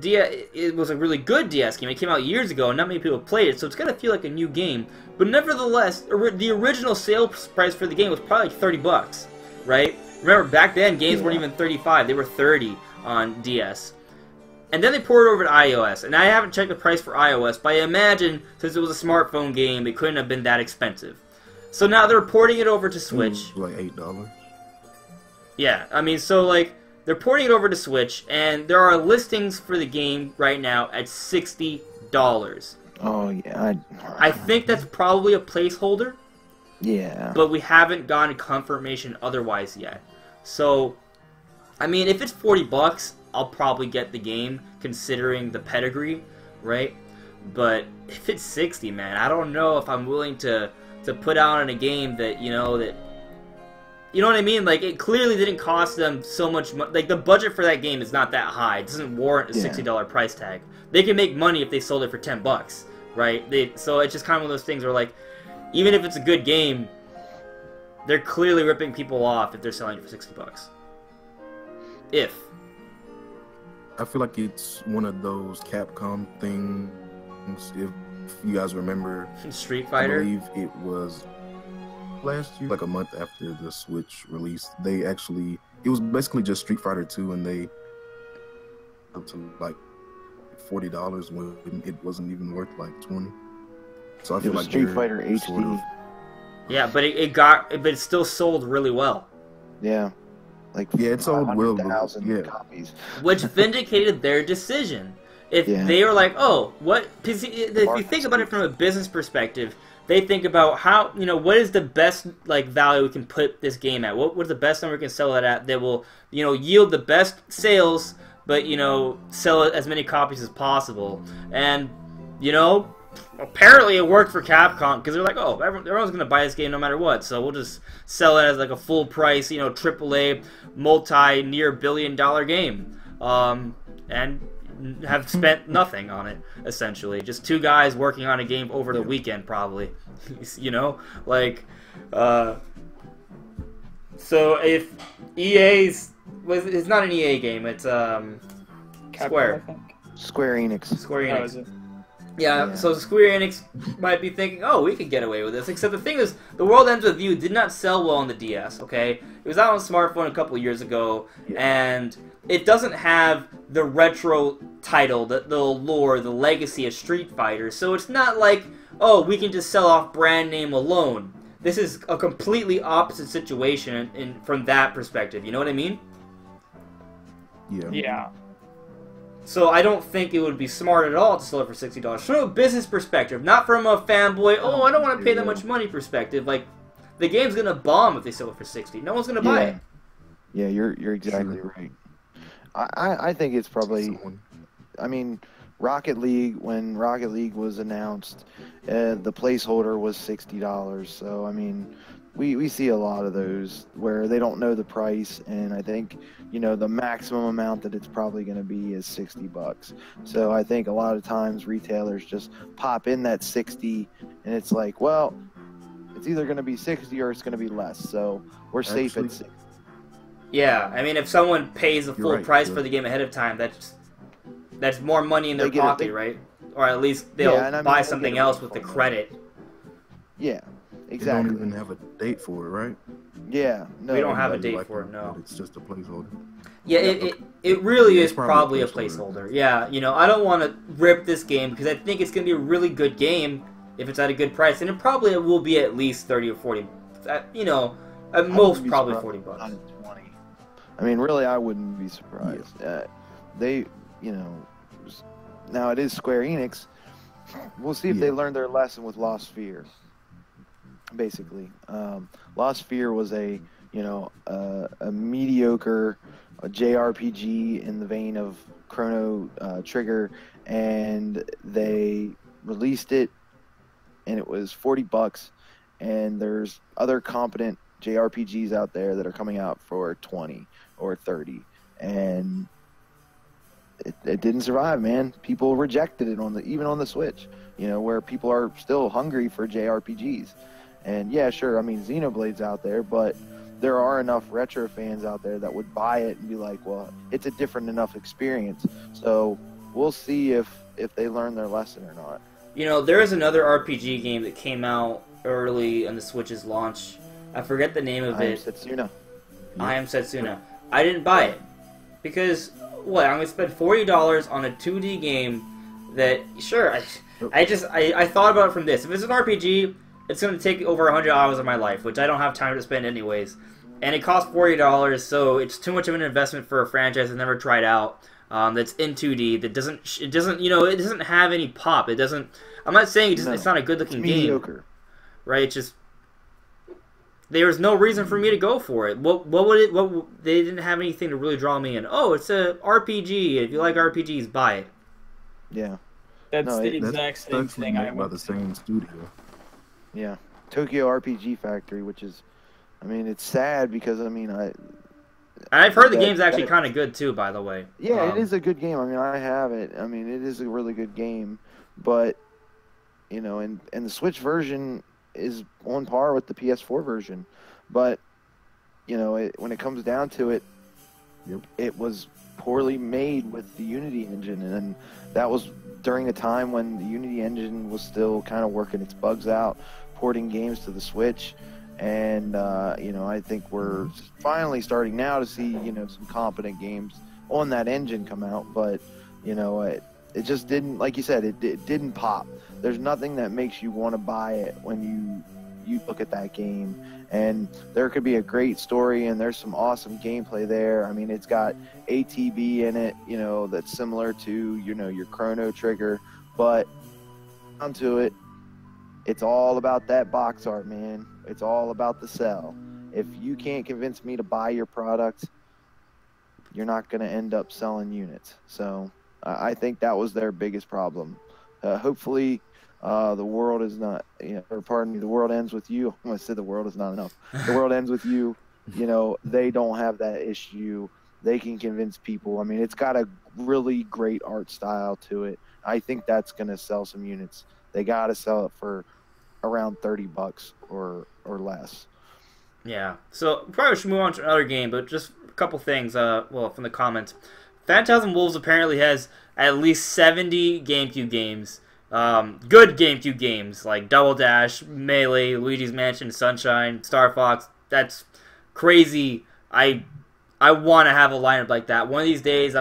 it was a really good DS game. It came out years ago, and not many people played it, so it's gonna feel like a new game. But nevertheless, the original sales price for the game was probably like $30, right? Remember, back then, games weren't even $35; they were $30 on DS. And then they ported it over to iOS, and I haven't checked the price for iOS, but I imagine since it was a smartphone game, it couldn't have been that expensive. So now they're porting it over to Switch.
Like $8.
Yeah, I mean, so like, they're porting it over to Switch, and there are listings for the game right now at $60.
Oh, yeah.
I think that's probably a placeholder.
Yeah.
But we haven't gotten confirmation otherwise yet. So, I mean, if it's $40, I'll probably get the game, considering the pedigree, right? But if it's 60, man, I don't know if I'm willing to put out on a game that, you know, that... You know what I mean? Like, it clearly didn't cost them so much money. Like, the budget for that game is not that high. It doesn't warrant a $60 price tag. They can make money if they sold it for $10, right? So it's just kind of one of those things where, like, even if it's a good game, they're clearly ripping people off if they're selling it for $60. If.
I feel like it's one of those Capcom things. If you guys remember,
Street Fighter,
I believe it was last year, like a month after the Switch release, they actually, it was basically just Street Fighter 2, and they up to like $40 when it wasn't even worth like $20. So I feel like
Street Fighter HD.
Sort of,
yeah, but it still sold really well.
Yeah, like
it sold well.
Copies,
which vindicated their decision. If they were like, oh, what? Because if you think about it from a business perspective, they think about how, you know, what is the best, like, value we can put this game at? What is the best number we can sell it at that will, you know, yield the best sales, but, you know, sell as many copies as possible? And, you know, apparently it worked for Capcom, because they're like, oh, everyone's going to buy this game no matter what, so we'll just sell it as, like, a full price, you know, AAA, multi-near billion-dollar game. And have spent nothing on it, essentially. Just two guys working on a game over the weekend, probably. You know? Like, so if EA's... It's not an EA game, it's, Square.
Square Enix.
Square Enix.
Oh, is it?
Yeah, so Square Enix might be thinking, oh, we could get away with this. Except the thing is, The World Ends With You did not sell well on the DS, okay? It was out on smartphone a couple of years ago, and it doesn't have the retro title, the lore, the legacy of Street Fighter, so it's not like, oh, we can just sell off brand name alone. This is a completely opposite situation from that perspective, you know what I mean?
Yeah.
Yeah.
So I don't think it would be smart at all to sell it for $60. From a business perspective, not from a fanboy, oh, I don't want to pay that much money perspective. Like, the game's gonna bomb if they sell it for $60. No one's gonna buy it.
Yeah, you're exactly right. I think it's probably, I mean, Rocket League, when Rocket League was announced, the placeholder was $60. So, I mean, we see a lot of those where they don't know the price, and I think, you know, the maximum amount that it's probably going to be is $60. So I think a lot of times retailers just pop in that 60, and it's like, well, it's either going to be 60 or it's going to be less. So we're safe at 60.
Yeah, I mean, if someone pays the full price for the game ahead of time, that's more money in their pocket, right? Or at least they'll buy something else with the credit.
Yeah, exactly.
They don't even have a date for it, right?
Yeah, no.
We don't have a date for it, no.
It's just a placeholder.
Yeah, it really is probably a placeholder. Yeah, you know, I don't want to rip this game because I think it's going to be a really good game if it's at a good price, and it probably will be at least 30 or 40. You know, at most probably $40.
$20. I mean, really, I wouldn't be surprised. They, you know, now it is Square Enix. We'll see if they learned their lesson with Lost Sphere. Basically, Lost Sphere was a mediocre JRPG in the vein of Chrono Trigger, and they released it, and it was $40. And there's other competent JRPGs out there that are coming out for 20 or 30, and it didn't survive, man. People rejected it even on the Switch, you know, where people are still hungry for JRPGs. And yeah, sure, I mean, Xenoblade's out there, but there are enough retro fans out there that would buy it and be like, well, it's a different enough experience. So we'll see if they learn their lesson or not.
You know, there is another RPG game that came out early on the Switch's launch. I forget the name of it. I Am Setsuna. I didn't buy it because what? I'm gonna spend $40 on a 2D game that, sure, I thought about it from this. If it's an RPG, it's gonna take over 100 hours of my life, which I don't have time to spend anyways. And it costs $40, so it's too much of an investment for a franchise I've never tried out. That's in 2D. That it doesn't have any pop. It doesn't. I'm not saying it's not a good looking game.
Mediocre.
Right? It's just there was no reason for me to go for it. They didn't have anything to really draw me in. Oh, it's a RPG. If you like RPGs, buy it.
Yeah.
That's the exact same thing I went
by the same studio.
Yeah. Tokyo RPG Factory, which is, I mean, it's sad because, I mean,
I've heard the game's actually kind of good too, by the way.
Yeah, it is a good game. I mean, I have it. I mean, it is a really good game, but you know, and the Switch version is on par with the PS4 version, but you know, when it comes down to it, it was poorly made with the Unity engine, and that was during a time when the Unity engine was still kind of working its bugs out, porting games to the Switch. And, you know, I think we're finally starting now to see, you know, some competent games on that engine come out. But, you know, it just didn't, like you said, it didn't pop. There's nothing that makes you want to buy it when you look at that game. And there could be a great story, and there's some awesome gameplay there. I mean, it's got ATB in it, you know, that's similar to, you know, your Chrono Trigger. But down to it, it's all about that box art, man. It's all about the sell. If you can't convince me to buy your product, you're not going to end up selling units. So I think that was their biggest problem. Hopefully, the world is not, you know, or pardon me, the world ends with you. I said the world is not enough. The world ends with you. You know, they don't have that issue. They can convince people. I mean, it's got a really great art style to it. I think that's going to sell some units. They got to sell it for around $30 or less.
Yeah. So probably should move on to another game, but just a couple things. Well, from the comments, Phantasm Wolves apparently has at least 70 GameCube games. Good GameCube games like Double Dash, Melee, Luigi's Mansion, Sunshine, Star Fox. That's crazy. I want to have a lineup like that. One of these days,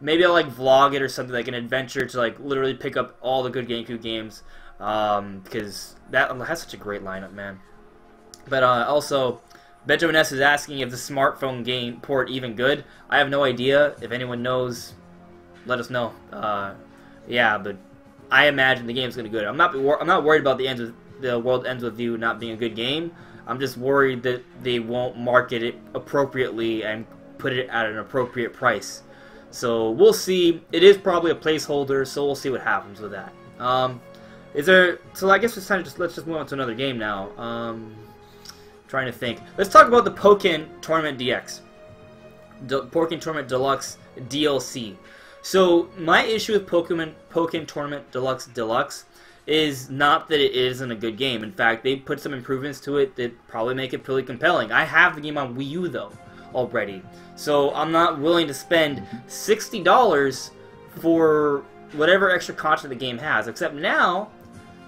maybe I'll like vlog it or something, like an adventure to like literally pick up all the good GameCube games. Because that has such a great lineup, man. But also, Benjamin S. is asking if the smartphone game port even good. I have no idea. If anyone knows, let us know. Yeah, but I imagine the game's gonna be good. I'm not worried about the World Ends With You not being a good game. I'm just worried that they won't market it appropriately and put it at an appropriate price. So we'll see. It is probably a placeholder, so we'll see what happens with that. So I guess it's time to let's just move on to another game now. Trying to think. Let's talk about the Pokken Tournament DX. Pokken Tournament Deluxe DLC. So my issue with Pokken Tournament Deluxe is not that it isn't a good game. In fact, they put some improvements to it that probably make it pretty compelling. I have the game on Wii U though already, so I'm not willing to spend $60 for whatever extra content the game has. Except now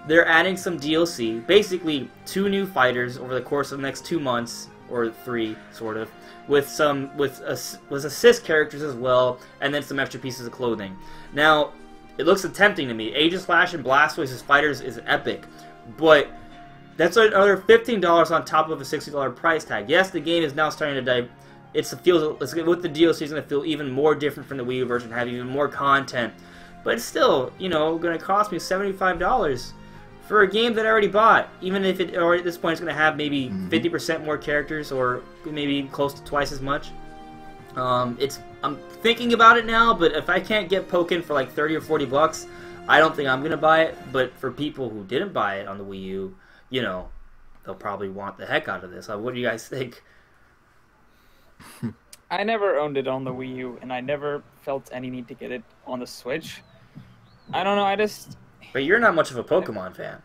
they're adding some DLC, basically 2 new fighters over the course of the next 2 months or 3, sort of, with assist characters as well, and then some extra pieces of clothing. Now, it looks tempting to me. Aegislash and Blastoise fighters is epic, but that's another $15 on top of a $60 price tag. Yes, the game is now starting to die. With the DLC, it's going to feel even more different from the Wii U version, have even more content, but it's still, you know, going to cost me $75 for a game that I already bought. Even if it, or at this point, it's going to have maybe 50% more characters, or maybe close to twice as much. I'm thinking about it now, but if I can't get Pokken for like 30 or 40 bucks, I don't think I'm gonna buy it. But for people who didn't buy it on the Wii U, you know, they'll probably want the heck out of this. What do you guys think?
I never owned it on the Wii U, and I never felt any need to get it on the Switch. I don't know,
But you're not much of a Pokemon fan.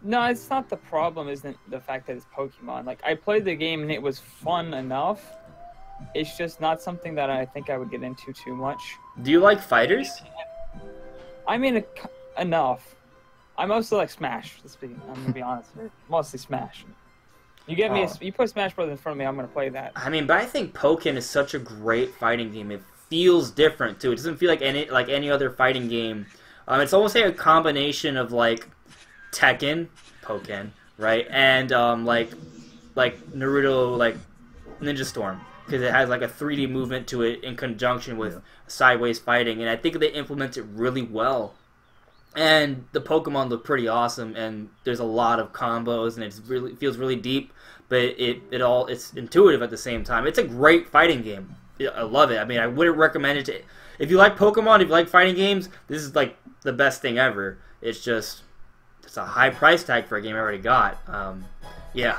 No, it's not the problem, isn't the fact that it's Pokemon. Like, I played the game and it was fun enough. It's just not something that I think I would get into too much.
Do you like fighters?
I mean, enough. I mostly like Smash. I'm gonna be honest here. Mostly Smash. You get me? You put Smash Bros. In front of me, I'm gonna play that.
I mean, but I think Pokken is such a great fighting game. It feels different too. It doesn't feel like any other fighting game. It's almost like a combination of like Tekken, Pokken, right, and like Naruto, like Ninja Storm, because it has like a 3D movement to it in conjunction with sideways fighting, and I think they implement it really well. And the Pokemon look pretty awesome, and there's a lot of combos, and it feels really deep, but it's intuitive at the same time. It's a great fighting game. I love it. I mean, I wouldn't recommend it to. If you like Pokemon, if you like fighting games, this is like the best thing ever. It's a high price tag for a game I already got. Yeah.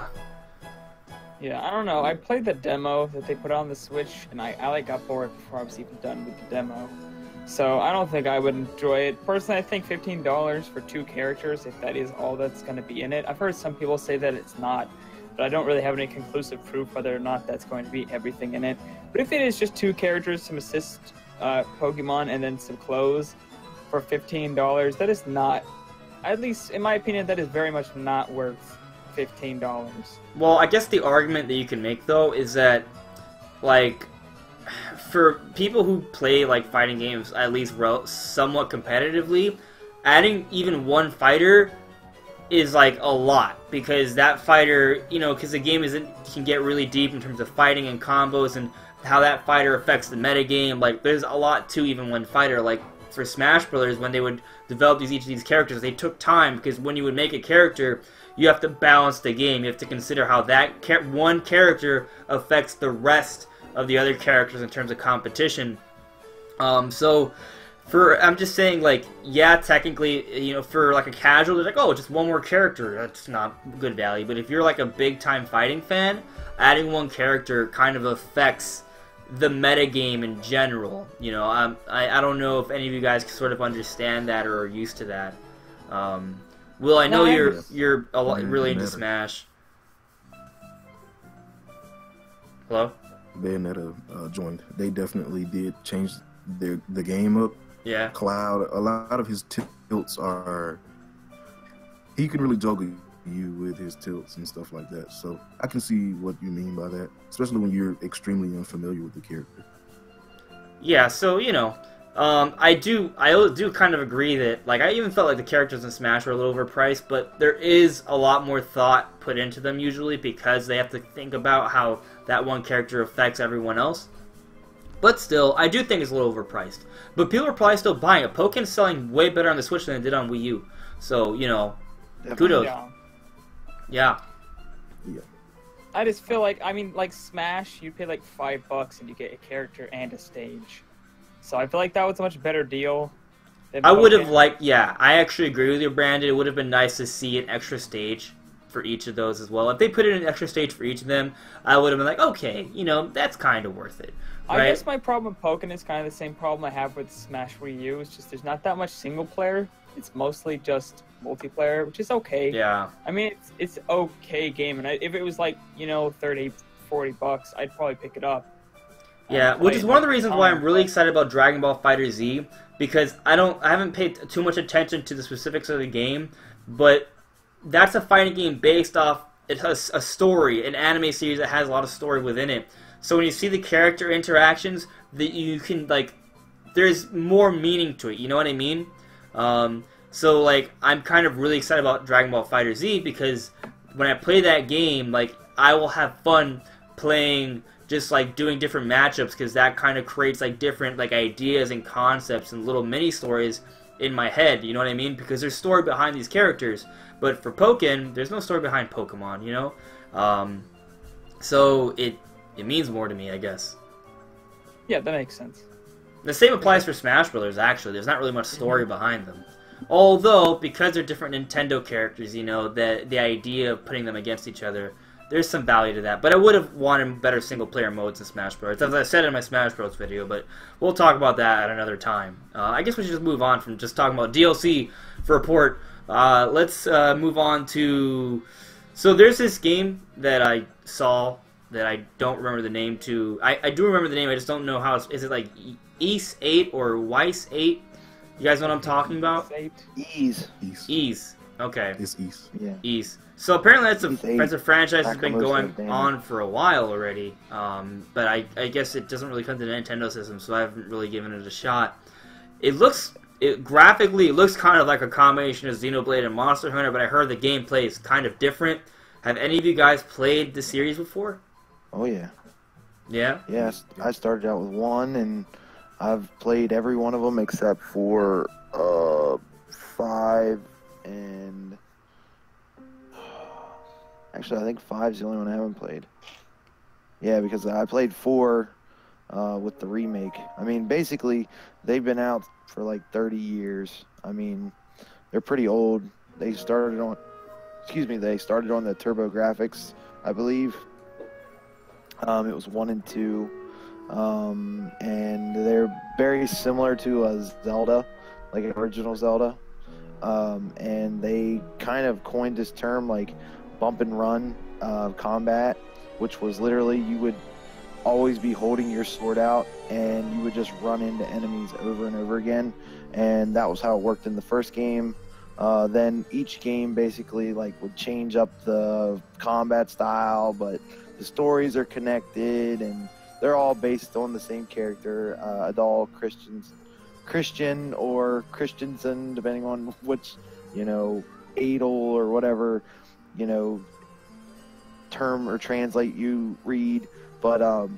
Yeah, I don't know. I played the demo that they put on the Switch, and I like got bored before I was even done with the demo. So I don't think I would enjoy it. Personally, I think $15 for 2 characters, if that is all that's going to be in it. I've heard some people say that it's not, but I don't really have any conclusive proof whether or not that's going to be everything in it. But if it is just 2 characters, some assist Pokemon, and then some clothes for $15, that is not, at least in my opinion, that is very much not worth $15.
Well, I guess the argument that you can make, though, is that, like, for people who play like fighting games at least somewhat competitively, adding even one fighter is like a lot, because that fighter, you know, because the game can get really deep in terms of fighting and combos and how that fighter affects the metagame. Like, there's a lot to even one fighter. Like for Smash Brothers, when they would develop each of these characters, they took time, because when you would make a character, you have to balance the game. You have to consider how that one character affects the rest of the other characters in terms of competition. I'm just saying, like, yeah, technically, you know, for like a casual, they're like, oh, just one more character, that's not good value. But if you're like a big time fighting fan, adding one character kind of affects the metagame in general. You know, I don't know if any of you guys sort of understand that or are used to that. Will, I know you're really into Smash. Hello?
Bayonetta joined. They definitely did change the game up.
Yeah.
Cloud, a lot of his tilts are... He can really juggle you with his tilts and stuff like that. So I can see what you mean by that, especially when you're extremely unfamiliar with the character.
Yeah, so, you know, I do kind of agree that, like, I even felt like the characters in Smash were a little overpriced, but there is a lot more thought put into them usually, because they have to think about how that one character affects everyone else. But still, I do think it's a little overpriced. But people are probably still buying it. Pokken's selling way better on the Switch than it did on Wii U. So, you know, kudos. Yeah.
I just feel like, I mean, like Smash, you pay like $5 and you get a character and a stage. So I feel like that was a much better deal.
I would have liked, yeah, I actually agree with you, Brandon. It would have been nice to see an extra stage for each of those as well. If they put in an extra stage for each of them, I would have been like, okay, you know, that's kind of worth it. Right?
I guess my problem with Pokken is kind of the same problem I have with Smash Wii U. It's just there's not that much single player. It's mostly just multiplayer, which is okay.
Yeah.
I mean, it's okay game, and if it was like, you know, $30-$40, I'd probably pick it up.
Yeah, which is one of the reasons why I'm really excited about Dragon Ball FighterZ, because I haven't paid too much attention to the specifics of the game, but that's a fighting game based off, it has a story, an anime series that has a lot of story within it. So when you see the character interactions, that you can, like, there's more meaning to it, you know what I mean? So, like, I'm kind of really excited about Dragon Ball FighterZ, because when I play that game, like, I will have fun playing, just, like, doing different matchups, because that kind of creates, like, different, like, ideas and concepts and little mini-stories in my head, you know what I mean? Because there's story behind these characters. But for Pokken, there's no story behind Pokemon, you know? So it means more to me, I guess.
Yeah, that makes sense.
The same applies for Smash Brothers, actually. There's not really much story behind them. Although, because they're different Nintendo characters, you know, the idea of putting them against each other, there's some value to that. But I would have wanted better single-player modes in Smash Bros. As I said in my Smash Bros. Video, but we'll talk about that at another time. I guess we should just move on from just talking about DLC for a port. Let's move on to... So there's this game that I saw that I don't remember the name to. I do remember the name, I just don't know how it's... Is it like East 8 or Weiss 8? You guys know what I'm talking about?
Ease.
Okay.
It's East.
Yeah.
East. So apparently that's a franchise that's been going
Damn.
on for a while already. But I guess it doesn't really come to the Nintendo system, so I haven't really given it a shot. Graphically, it looks kind of like a combination of Xenoblade and Monster Hunter, but I heard the gameplay is kind of different. Have any of you guys played the series before?
Oh, yeah.
Yeah?
Yes, I started out with 1, and I've played every one of them except for 5 and... Actually, I think 5's the only one I haven't played. Yeah, because I played 4 with the remake. I mean, basically, they've been out for like 30 years. I mean, they're pretty old. They started on the TurboGrafx, I believe. It was 1 and 2. And they're very similar to Zelda, like an original Zelda. And they kind of coined this term, like, bump and run combat, which was literally you would always be holding your sword out and you would just run into enemies over and over again, and that was how it worked in the first game. Then each game basically like would change up the combat style, but the stories are connected and they're all based on the same character, Adol Christian or Christensen, depending on which, you know, Adel or whatever, you know, term or translate you read. But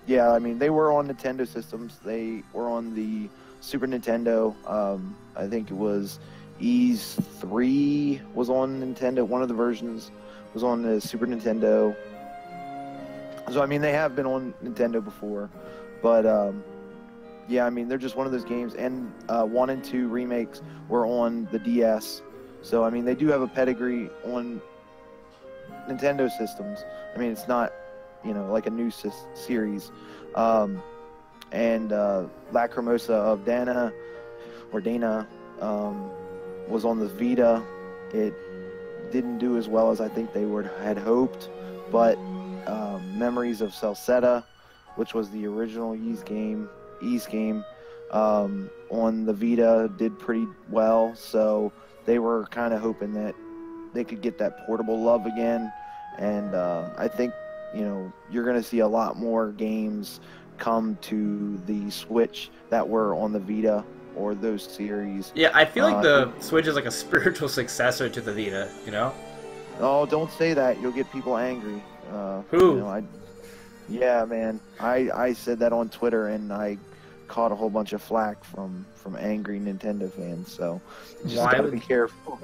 yeah, I mean, they were on Nintendo systems. They were on the Super Nintendo. I think it was Ys 3 was on Nintendo. One of the versions was on the Super Nintendo. So I mean, they have been on Nintendo before, but yeah, I mean, they're just one of those games. And 1 and 2 remakes were on the DS. So I mean, they do have a pedigree on Nintendo systems. I mean, it's not, you know, like a new series. And Lacrimosa of Dana was on the Vita. It didn't do as well as I think they had hoped, but Memories of Celceta, which was the original Ys game, on the Vita did pretty well, so they were kind of hoping that they could get that portable love again. And I think, you know, you're going to see a lot more games come to the Switch that were on the Vita or those series.
Yeah, I feel like the Switch is like a spiritual successor to the Vita, you know?
Oh, don't say that. You'll get people angry.
Who?
You know, Yeah, man. I said that on Twitter, and I caught a whole bunch of flack from angry Nintendo fans. So just gotta be careful.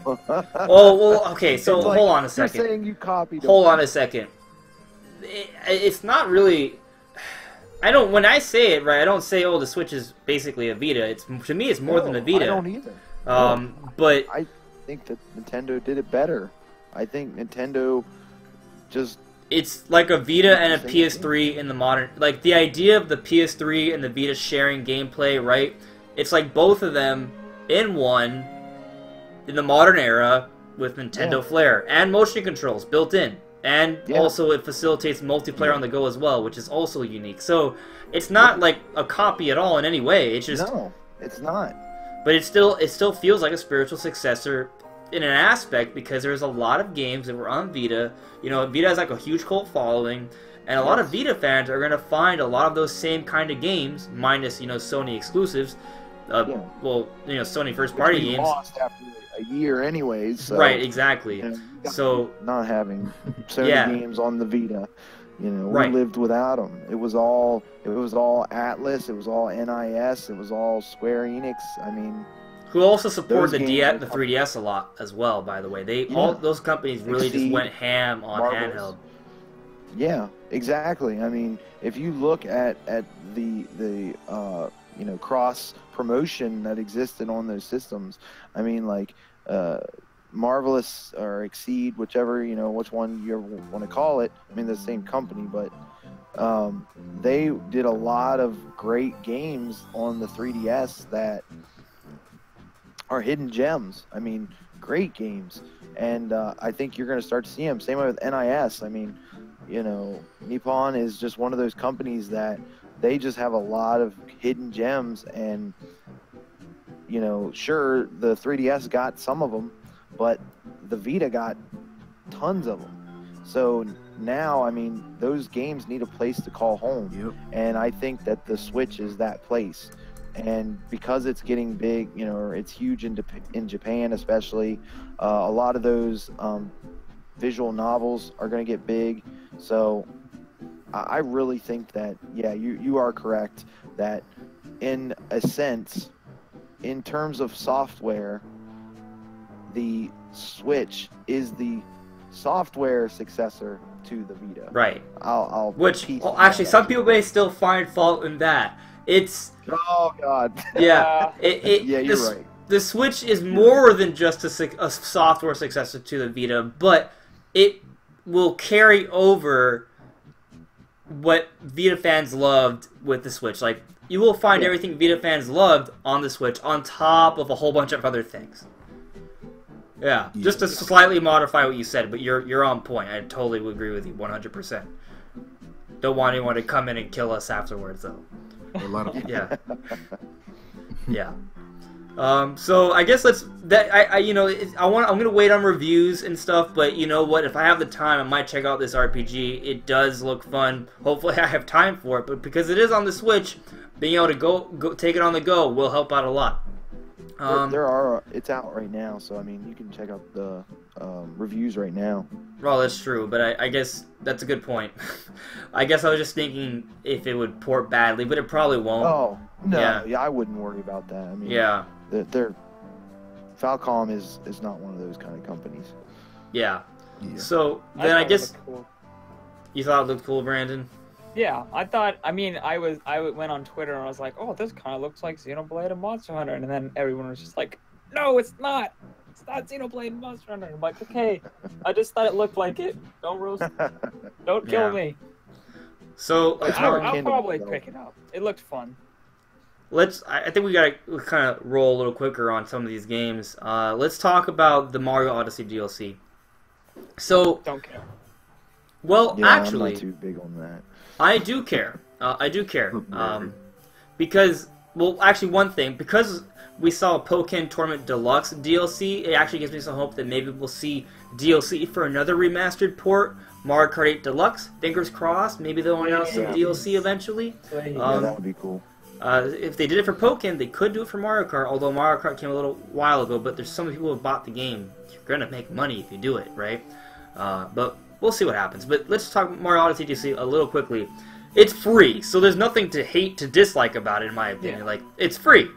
Oh well, okay. So
like,
hold on a second.
You're saying you copied.
Hold on a second. It's not really. I don't. When I say it, right, I don't say, "Oh, the Switch is basically a Vita." It's to me, it's more than a Vita.
I don't either.
But
I think that Nintendo did it better. I think Nintendo just.
It's like a Vita and a PS3 in the modern... Like, the idea of the PS3 and the Vita sharing gameplay, right? It's like both of them in one in the modern era with Nintendo Flair. And motion controls built in. And also it facilitates multiplayer on the go as well, which is also unique. So, it's not like a copy at all in any way. It's just...
No, it's not.
But it still feels like a spiritual successor in an aspect, because there's a lot of games that were on Vita. You know, Vita has like a huge cult following, and a lot of Vita fans are going to find a lot of those same kind of games, minus, you know, Sony exclusives. Well, you know, Sony first-party games.
Lost after a year anyways. So,
right, exactly.
You know,
so
not having Sony games on the Vita, you know, we lived without them. It was all Atlas, it was all NIS, it was all Square Enix. I mean,
who also support the 3DS a lot as well, by the way. All those companies really just went ham on handheld.
Yeah, exactly. I mean, if you look at the you know, cross promotion that existed on those systems, I mean, like Marvelous or Exceed, whichever, you know, which one you want to call it. I mean, the same company, but they did a lot of great games on the 3DS that are hidden gems. I mean, great games, and I think you're going to start to see them. Same way with NIS. I mean, you know, Nippon is just one of those companies that they just have a lot of hidden gems, and you know, sure, the 3DS got some of them, but the Vita got tons of them. So now, I mean, those games need a place to call home, and I think that the Switch is that place. And because it's getting big, you know, or it's huge in Japan especially, a lot of those visual novels are going to get big. So I really think that, yeah, you are correct that in a sense, in terms of software, the Switch is the software successor to the Vita.
Right.
Which,
actually, some people may still find fault in that. It's...
Oh, God.
Yeah.
Yeah, you're right.
The Switch is more than just a software successor to the Vita, but it will carry over what Vita fans loved with the Switch. Like, you will find everything Vita fans loved on the Switch on top of a whole bunch of other things. Yeah, just to slightly modify what you said, but you're on point. I totally would agree with you 100%. Don't want anyone to come in and kill us afterwards, though.
A lot of
yeah. So I guess I'm gonna wait on reviews and stuff, but you know what? If I have the time, I might check out this RPG. It does look fun. Hopefully, I have time for it. But because it is on the Switch, being able to go take it on the go will help out a lot.
It's out right now, so I mean, you can check out the reviews right now.
Well, that's true, but I guess that's a good point. I guess I was just thinking if it would port badly, but it probably won't.
Oh, no, yeah, I wouldn't worry about that. I mean, Falcom is not one of those kind of companies.
Yeah. So then I guess you thought it looked cool, Brandon.
Yeah, I thought. I mean, I went on Twitter and I was like, "Oh, this kind of looks like Xenoblade and Monster Hunter," and then everyone was just like, "No, it's not. It's not Xenoblade and Monster Hunter." I'm like, "Okay, I just thought it looked like it. Don't roast. Don't kill me."
So
I'll probably pick it up. It looked fun.
I think we gotta kind of roll a little quicker on some of these games. Let's talk about the Mario Odyssey DLC. So
don't care.
Well, actually,
I'm not too big on that.
I do care. Because, well, actually, one thing, because we saw a Pokken Tournament Deluxe DLC, it actually gives me some hope that maybe we'll see DLC for another remastered port, Mario Kart 8 Deluxe. Fingers crossed. Maybe they'll announce some DLC eventually.
Yeah, that would be cool.
If they did it for Pokken, they could do it for Mario Kart, although Mario Kart came a little while ago, but there's so many people who have bought the game. You're going to make money if you do it, right? But we'll see what happens. But let's talk Mario Odyssey DLC a little quickly. it's free, so there's nothing to hate to dislike about it, in my opinion. Like, it's free.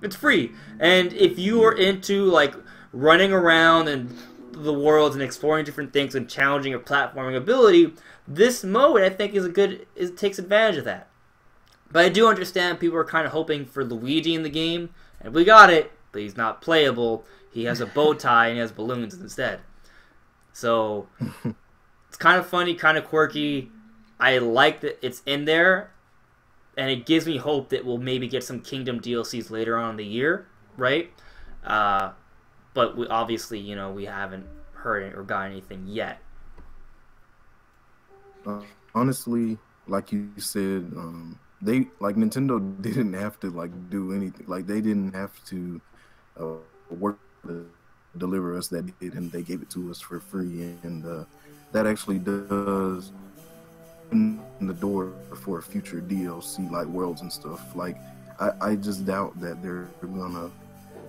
It's free. And if you are into, like, running around and the worlds and exploring different things and challenging your platforming ability, this mode, I think, takes advantage of that. But I do understand people are kind of hoping for Luigi in the game, and we got it, but he's not playable. He has a bow tie and he has balloons instead. So, it's kind of funny, kind of quirky. I like that it's in there, and it gives me hope that we'll maybe get some Kingdom DLCs later on in the year, right? But we obviously, you know, we haven't heard it or got anything yet.
Honestly, like you said, Nintendo didn't have to do anything. Like, they didn't have to work to deliver us that, and they gave it to us for free, and that actually does open the door for future DLC like worlds and stuff. Like, I just doubt that they're gonna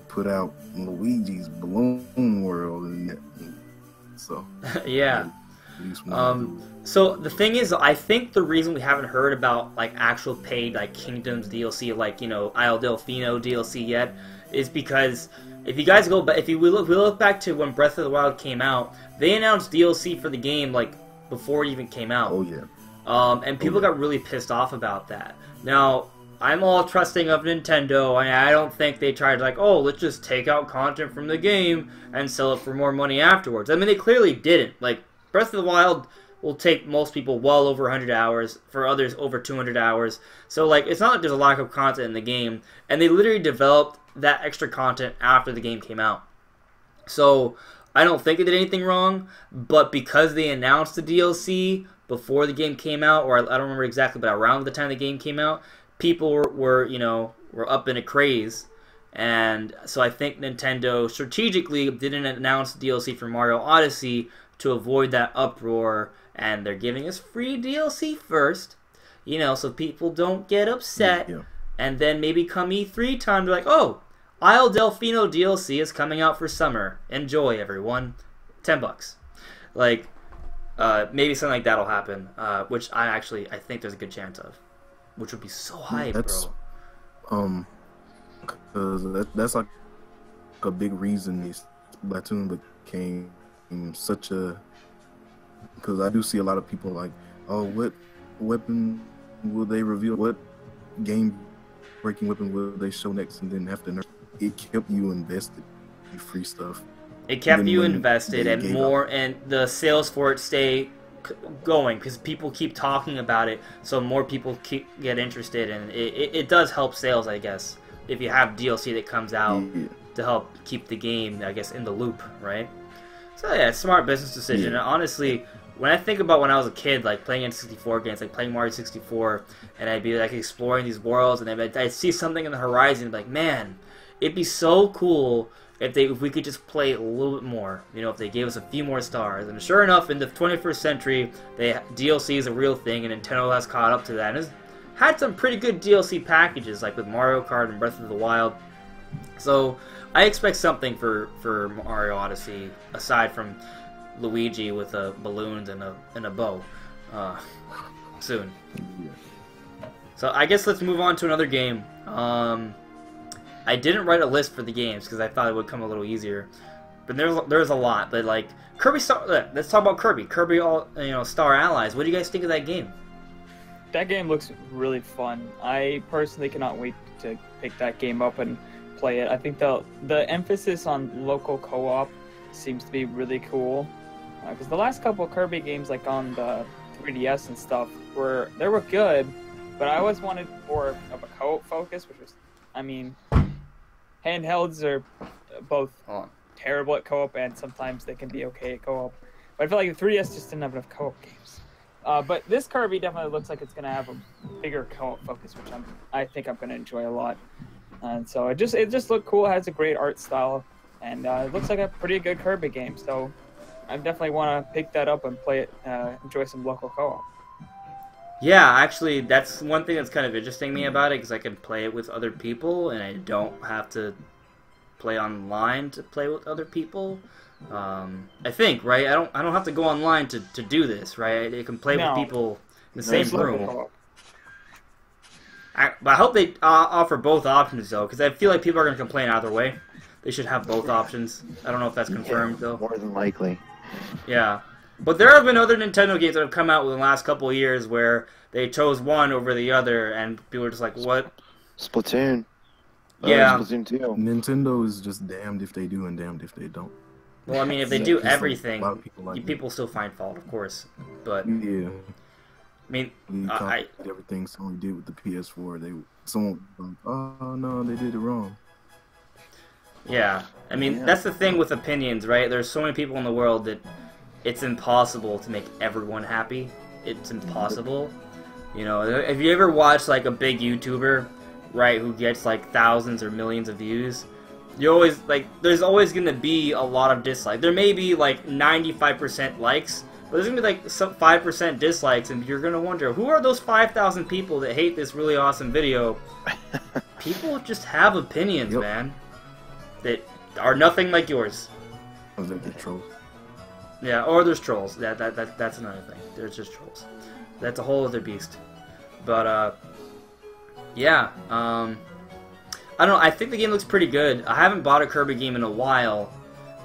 put out Luigi's Balloon World, and so
yeah. So the thing is, I think the reason we haven't heard about like actual paid like Kingdoms DLC, like, you know, Isle Delfino DLC yet, is because if you guys go, but if we look back to when Breath of the Wild came out, they announced DLC for the game like before it even came out.
Oh yeah.
And people got really pissed off about that. Now, I'm all trusting of Nintendo, and I don't think they tried like, oh, let's just take out content from the game and sell it for more money afterwards. I mean, they clearly didn't. Like, Breath of the Wild will take most people well over 100 hours, for others over 200 hours. So, like, it's not like there's a lack of content in the game, and they literally developed that extra content after the game came out. So, I don't think they did anything wrong, but because they announced the DLC before the game came out, or I don't remember exactly, but around the time the game came out, people were up in a craze, and so I think Nintendo strategically didn't announce DLC for Mario Odyssey to avoid that uproar, and they're giving us free DLC first, you know, so people don't get upset, and then maybe come E3 time, they're like, oh, Isle Delfino DLC is coming out for summer. Enjoy, everyone. $10. Like, maybe something like that'll happen, which I think there's a good chance of. Which would be so hype, bro.
Because that's like a big reason this Splatoon became such a. Because I do see a lot of people like, oh, what weapon will they reveal? What game-breaking weapon will they show next? And then have to. It kept you invested in free stuff.
It kept you invested, and more, and the sales for it stay going because people keep talking about it, so more people get interested, and it does help sales, I guess, if you have DLC that comes out to help keep the game, I guess, in the loop, right? So yeah, smart business decision. And honestly, when I think about when I was a kid, like playing N64 games, like playing Mario 64, and I'd be like exploring these worlds, and I'd see something in the horizon, and be like, man, it'd be so cool if we could just play a little bit more, you know, if they gave us a few more stars. And sure enough, in the 21st century, DLC is a real thing, and Nintendo has caught up to that, and has had some pretty good DLC packages, like with Mario Kart and Breath of the Wild. So I expect something for Mario Odyssey, aside from Luigi with balloons and a bow, soon. So I guess let's move on to another game. I didn't write a list for the games because I thought it would come a little easier, but there's a lot. But like Kirby Star, let's talk about Kirby Star Allies. What do you guys think of that game?
That game looks really fun. I personally cannot wait to pick that game up and play it. I think the emphasis on local co-op seems to be really cool, because the last couple of Kirby games, like on the 3DS and stuff, were good, but I always wanted more of a co-op focus, which was, I mean, handhelds are both terrible at co-op, and sometimes they can be okay at co-op. But I feel like the 3DS just didn't have enough co-op games. But this Kirby definitely looks like it's going to have a bigger co-op focus, which I think I'm going to enjoy a lot. And so it just looked cool. It has a great art style, and it looks like a pretty good Kirby game. So I definitely want to pick that up and play it, enjoy some local co-op.
Yeah, actually, that's one thing that's kind of interesting me about it, because I can play it with other people, and I don't have to play online to play with other people. I think, right? I don't have to go online to do this, right? I can play with people in the same room. But I hope they offer both options though, because I feel like people are gonna complain either way. They should have both options. I don't know if that's confirmed though.
More than likely.
Yeah, but there have been other Nintendo games that have come out within the last couple of years where they chose one over the other, and people are just like, "What?"
Splatoon.
Yeah.
Splatoon 2.
Nintendo is just damned if they do and damned if they don't.
Well, I mean, if they do everything,
a lot of people like
people still find fault, of course. But
yeah,
I mean,
everything Sony did with the PS4, someone was like, oh no, they did it wrong.
Yeah, I mean, that's the thing with opinions, right? There's so many people in the world that it's impossible to make everyone happy. It's impossible. You know, if you ever watched like a big YouTuber, right, who gets like thousands or millions of views, you always like there's always gonna be a lot of dislikes. There may be like 95% likes, but there's gonna be like some 5% dislikes, and you're gonna wonder who are those 5,000 people that hate this really awesome video. People just have opinions, man, that are nothing like yours.
Or they're trolls.
Yeah, or there's trolls. That's another thing. There's just trolls. That's a whole other beast. But yeah. I don't know. I think the game looks pretty good. I haven't bought a Kirby game in a while.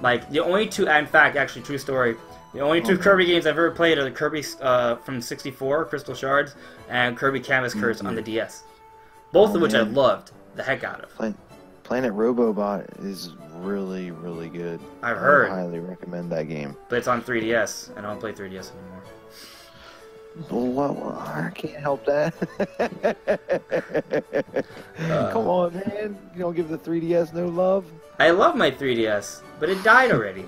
Like the only two, in fact, actually, true story. The only two Kirby games I've ever played are the Kirby from 64, Crystal Shards, and Kirby Canvas Curse on the DS. Both of which I loved the heck out of.
Planet Robobot is really, really good.
I've heard.
I highly recommend that game.
But it's on 3DS, and I don't play 3DS anymore.
Well, I can't help that. Come on, man. You don't give the 3DS no love?
I love my 3DS, but it died already.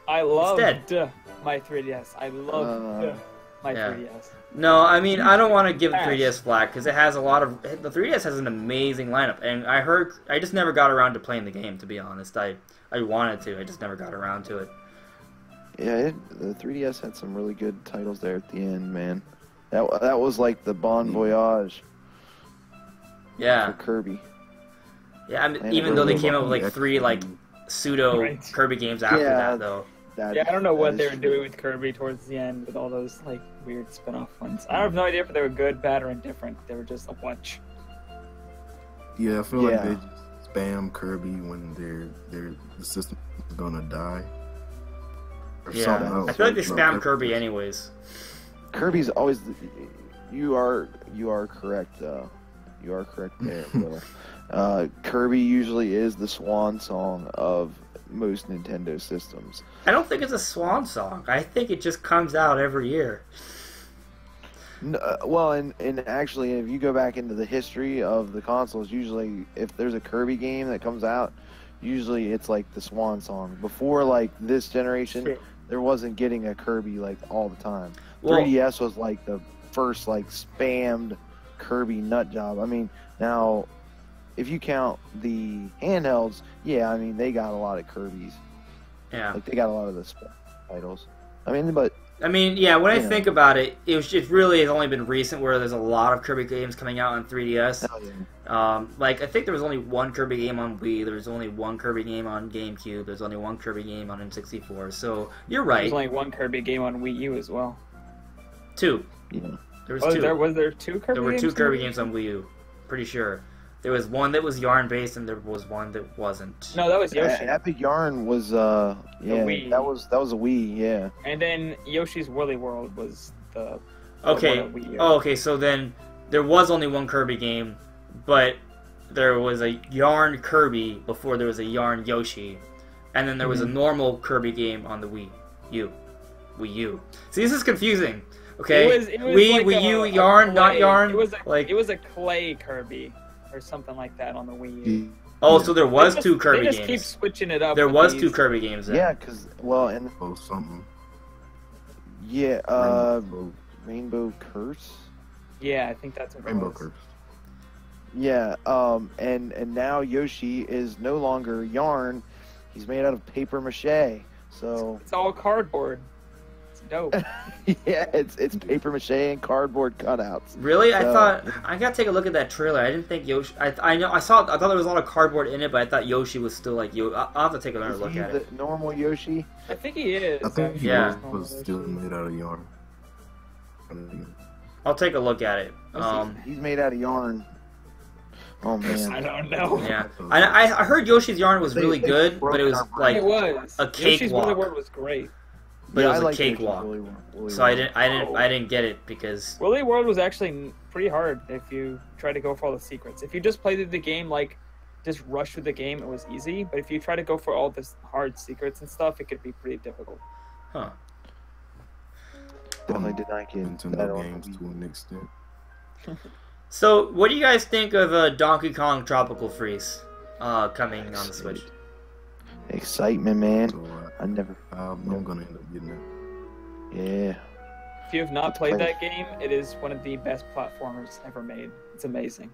I loved my 3DS. I loved my 3DS.
No, I mean, I don't want to give the 3DS flack, because it has a lot of... The 3DS has an amazing lineup, and I just never got around to playing the game, to be honest. I wanted to, I just never got around to it.
Yeah, the 3DS had some really good titles there at the end, man. That was like the Bon Voyage.
Yeah.
For Kirby.
Yeah, I mean, even though they came up with like 3 like pseudo Kirby games after that, though.
Yeah, I don't know what they were doing with Kirby towards the end with all those like weird spin-off ones. I have no idea if they were good, bad, or indifferent. They were just a bunch.
Yeah, I feel like they just spam Kirby when the system is gonna die.
Yeah, I feel like they spam Kirby anyways.
Kirby's always. You are correct. You are correct there, Will. Kirby usually is the swan song of most Nintendo systems.
I don't think it's a swan song. I think it just comes out every year.
No, well, and actually, if you go back into the history of the consoles, usually if there's a Kirby game that comes out, usually it's like the swan song. Before like this generation, there wasn't getting a Kirby like all the time. Well, 3DS was like the first like spammed Kirby nut job. I mean, now if you count the handhelds, yeah, I mean they got a lot of Kirby's.
Yeah,
like they got a lot of the titles. I mean, but
I mean, yeah. When I think about it, it really has only been recent where there's a lot of Kirby games coming out on 3DS.
Oh, yeah.
Like I think there was only one Kirby game on Wii. There was only one Kirby game on GameCube. There's only one Kirby game on N64. So you're right.
There's only one Kirby game on Wii U as well.
2.
Yeah.
There was 2.
Was there 2 Kirby games?
There were 2 Kirby games on Wii U. Pretty sure. There was one that was yarn based, and there was one that wasn't.
No, that was Yoshi.
Epic Yarn was Wii. That was a Wii, yeah.
And then Yoshi's Woolly World was the
okay.
One on Wii U.
Oh, okay. So then there was only one Kirby game, but there was a yarn Kirby before there was a yarn Yoshi, and then there was a normal Kirby game on the Wii U. See, this is confusing. Okay,
it was
Wii U, yarn, not yarn.
It was a clay Kirby or something like that on the Wii U.
Oh, so there was 2 Kirby games.
They just keep switching it up.
There was 2 Kirby games then.
Yeah, because and
something.
Yeah, Rainbow Curse.
Yeah, I think that's what
Rainbow
it was.
Curse.
Yeah, and now Yoshi is no longer yarn. He's made out of paper mache. So
it's all cardboard. It's dope.
Yeah, it's paper mache and cardboard cutouts.
Really? So, I thought I gotta take a look at that trailer. I didn't think Yoshi. I thought there was a lot of cardboard in it, but I thought Yoshi was still like Yoshi. I'll have to take another look at it.
The normal Yoshi?
I think he is.
I think he was still made out of yarn.
I'll take a look at it.
He's made out of yarn. Oh man.
I don't know.
Yeah, I heard Yoshi's Yarn was really good, but it was like
It was.
a
Yoshi's Woolly
cakewalk.
World was great.
But
Yeah,
it
I
was a
like
cakewalk.
Woolly
So I
World.
didn't get it because
Woolly World was actually pretty hard if you try to go for all the secrets. If you just played the game like just rush through the game, it was easy. But if you try to go for all this hard secrets and stuff, it could be pretty difficult.
huh.
Definitely did not get that
Nintendo
on
games
Wii
to an extent.
So what do you guys think of Donkey Kong Tropical Freeze coming on the Switch?
Excitement, man.
So
I never.
I'm gonna end up getting it.
Yeah.
If you have not
Let's
played
play.
that game, it is one of the best platformers ever made. It's amazing.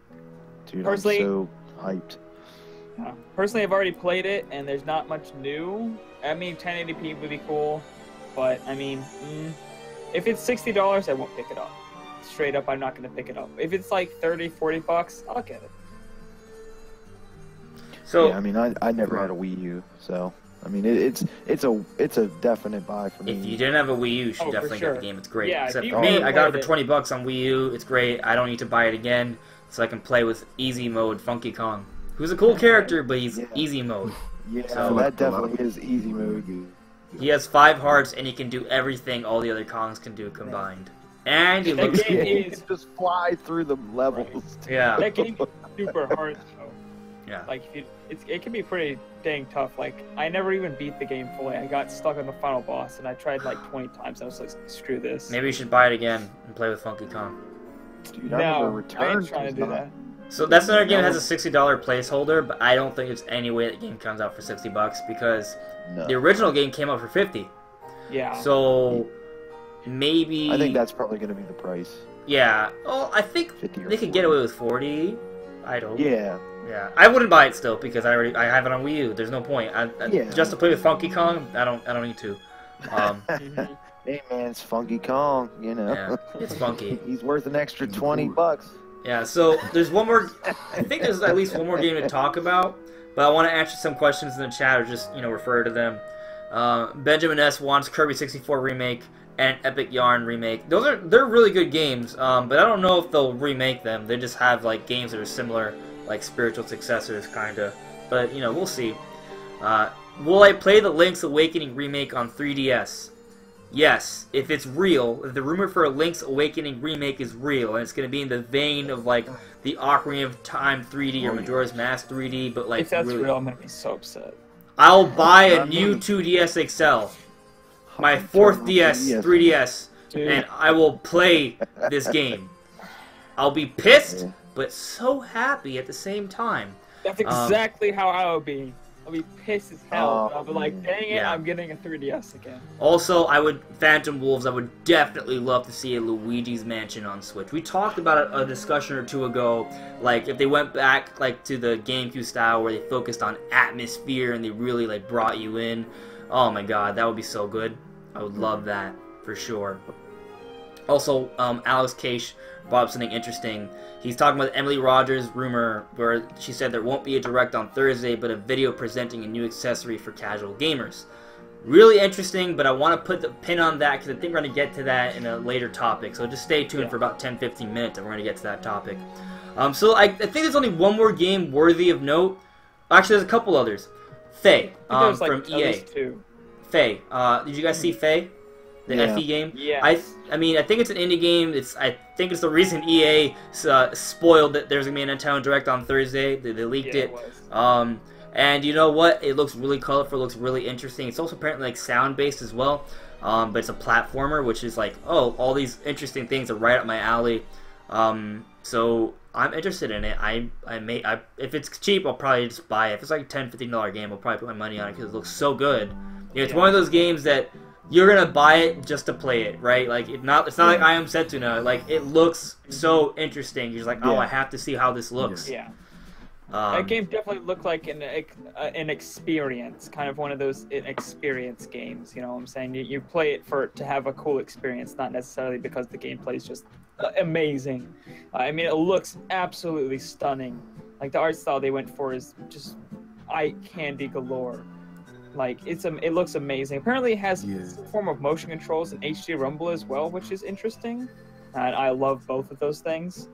Dude,
Personally-
I'm so hyped.
Personally, I've already played it, and there's not much new. I mean, 1080p would be cool, but I mean, if it's $60, I won't pick it up. Straight up, I'm not going to pick it up. If it's like 30, 40 bucks, I'll get it.
So
Yeah, I mean, I never had a Wii U, so I mean, it's a definite buy for me.
if you didn't have a Wii U, you should
Oh, for
definitely
sure.
get the game. It's great.
Yeah, if
Except
you've
for me,
never
I got it
played
for
it-
$20 on Wii U. It's great. I don't need to buy it again, so I can play with easy mode Funky Kong, who's a cool character, but he's
Yeah.
easy mode.
Yeah,
So-
that definitely is easy mode.
He has 5 hearts, and he can do everything all the other Kongs can do combined. And he
That
looks
game
cool.
is
just fly through the levels.
Yeah,
that game is super hard though.
yeah.
Like it can be pretty dang tough. Like I never even beat the game fully. I got stuck on the final boss, and I tried like 20 times. I was like, screw this.
Maybe you should buy it again and play with Funky Kong.
Dude, I remember
No, I
Return
ain't trying to do that.
So that's another game that has a $60 placeholder, but I don't think there's any way that game comes out for $60 because
No.
the original game came out for $50.
Yeah.
So maybe
I think that's probably going to be the price.
yeah. Oh, I think
50 or
they could get away with 40. I don't.
Yeah.
Yeah. I wouldn't buy it still because I have it on Wii U. There's no point.
Yeah.
Just to play with Funky Kong, I don't need to.
Mhm.
Hey man, it's Funky Kong, you know.
Yeah, it's funky.
He's worth an extra $20.
Yeah, so there's one more. I think there's at least one more game to talk about, but I want to answer some questions in the chat or just refer to them. Benjamin S wants Kirby 64 remake and Epic Yarn remake. They're really good games, but I don't know if they'll remake them. They just have like games that are similar, like spiritual successors, kinda. But we'll see. Will I play the Link's Awakening remake on 3DS? Yes, if it's real, if the rumor for a Link's Awakening remake is real, and it's going to be in the vein of, like, the Ocarina of Time 3D or Majora's Mask 3D, but, like,
If that's
really...
real, I'm gonna be so upset.
I'll buy a new 2DS XL, my 4th DS, 3DS,
Dude.
and I will play this game. I'll be pissed, but so happy at the same time.
That's exactly how I would be. I'll be pissed as hell.
Oh,
I'll be like, dang it,
yeah.
I'm getting a 3DS again.
Also, Phantom Wolves, I would definitely love to see a Luigi's Mansion on Switch. We talked about a discussion or two ago, like, if they went back, like, to the GameCube style where they focused on atmosphere and they really, like, brought you in. Oh my god, that would be so good. I would love that, for sure. Also, Alex Cage brought up something interesting. He's talking about Emily Rogers' rumor where she said there won't be a direct on Thursday, but a video presenting a new accessory for casual gamers. Really interesting, but I want to put the pin on that because I think we're going to get to that in a later topic. So just stay tuned for about 10-15 minutes and we're going to get to that topic. So I think there's only one more game worthy of note. Actually, there's a couple others. Faye
There's like
from
at
EA.
least 2.
Faye. Did you guys see Faye? The
Yeah.
FE game?
Yeah.
I mean, I think it's an indie game. I think it's the reason EA spoiled that there's going to be a Nintendo Direct on Thursday. They leaked
Yeah,
it.
it was.
And you know what? It looks really colorful. It looks really interesting. It's also apparently like sound-based as well. But it's a platformer, which is like, oh, all these interesting things are right up my alley. So I'm interested in it. If it's cheap, I'll probably just buy it. If it's like a $10-15 game, I'll probably put my money on it because it looks so good. It's one of those games that you're gonna buy it just to play it, right? Like it's not like I Am Setsuna. Like it looks so interesting. You're just like, oh, I have to see how this looks.
Yeah. That game definitely looked like an experience, kind of one of those experience games. You know what I'm saying? You play it to have a cool experience, not necessarily because the gameplay is just amazing. I mean, it looks absolutely stunning. Like the art style they went for is just eye candy galore. Like it looks amazing. Apparently, it has some form of motion controls and HD rumble as well, which is interesting. And I love both of those things.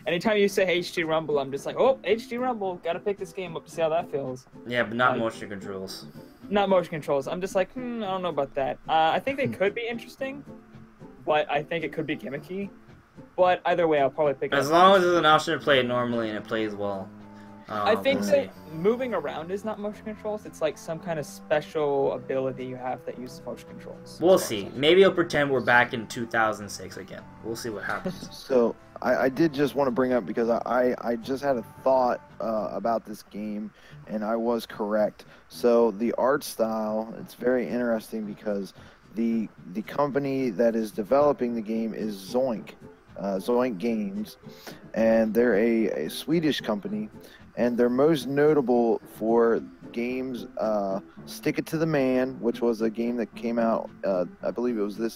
Anytime you say HD Rumble, I'm just like, oh, HD Rumble, gotta pick this game up to see how that feels.
Yeah, but not motion controls.
Not motion controls. I'm just like, I don't know about that. I think they could be interesting, but I think it could be gimmicky. But either way, I'll probably pick it up.
As long as there's an option to play it normally and it plays well.
I think that moving around is not motion controls. It's like some kind of special ability you have that uses motion controls.
We'll see. Maybe it'll pretend we're back in 2006 again. We'll see what happens.
So I did just want to bring up, because I just had a thought about this game, and I was correct. So the art style, it's very interesting because the company that is developing the game is Zoink. Zoink Games, and they're a Swedish company, and they're most notable for games Stick It to the Man, which was a game that came out, I believe it was the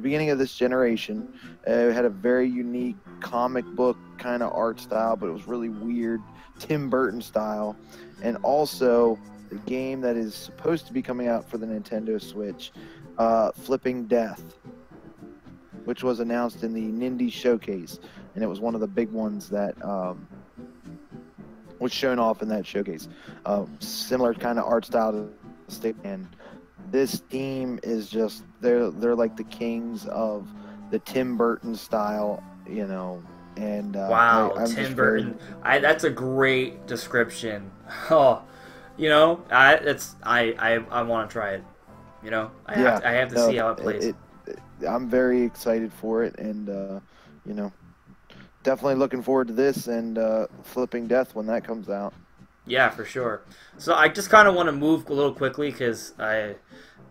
beginning of this generation. It had a very unique comic book kind of art style, but it was really weird, Tim Burton style. And also the game that is supposed to be coming out for the Nintendo Switch, Flipping Death, which was announced in the Nindy Showcase, and it was one of the big ones that was shown off in that showcase. Similar kind of art style to Stick, and this team is just they're like the kings of the Tim Burton style, you know. And
wow, Tim Burton. That's a great description. Oh, you know, I want to try it. You know, I have to see how it plays.
I'm very excited for it, and you know, definitely looking forward to this and Flipping Death when that comes out.
Yeah, for sure. So I just kind of want to move a little quickly because I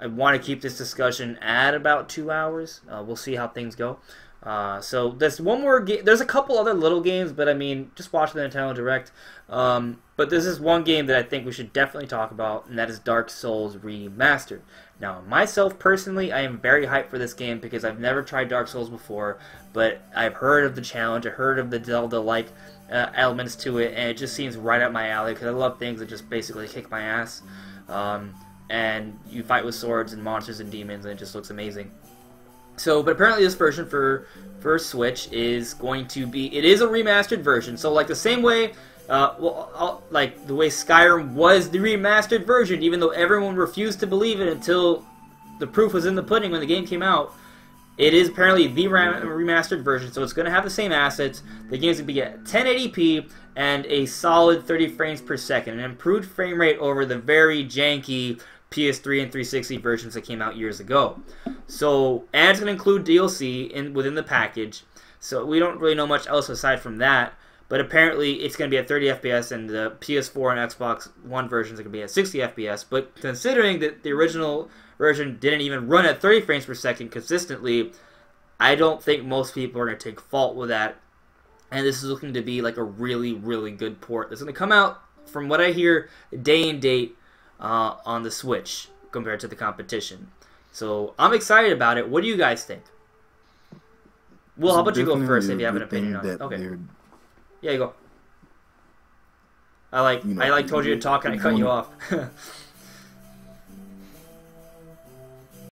want to keep this discussion at about 2 hours. We'll see how things go. So there's one more game. There's a couple other little games, but I mean, just watch the Nintendo Direct. But this is one game that I think we should definitely talk about, and that is Dark Souls Remastered. Now, myself personally, I am very hyped for this game because I've never tried Dark Souls before, but I've heard of the challenge, I've heard of the Zelda-like elements to it, and it just seems right up my alley because I love things that just basically kick my ass. And you fight with swords and monsters and demons, and it just looks amazing. So, but apparently this version for Switch is going to be, it is a remastered version, so like the same way, like the way Skyrim was the remastered version, even though everyone refused to believe it until the proof was in the pudding when the game came out. It is apparently the remastered version, so it's going to have the same assets. The game's going to be at 1080p and a solid 30 frames per second, an improved frame rate over the very janky PS3 and 360 versions that came out years ago. So, and it's going to include DLC within the package. So we don't really know much else aside from that. But apparently it's going to be at 30 FPS, and the PS4 and Xbox One versions are going to be at 60 FPS. But considering that the original version didn't even run at 30 frames per second consistently, I don't think most people are going to take fault with that. And this is looking to be like a really, really good port. It's going to come out, from what I hear, day and date on the Switch compared to the competition. So I'm excited about it. What do you guys think? Well, how about you go first if you have an opinion on it? Okay. Yeah, you go. I told you to talk and I cut you off.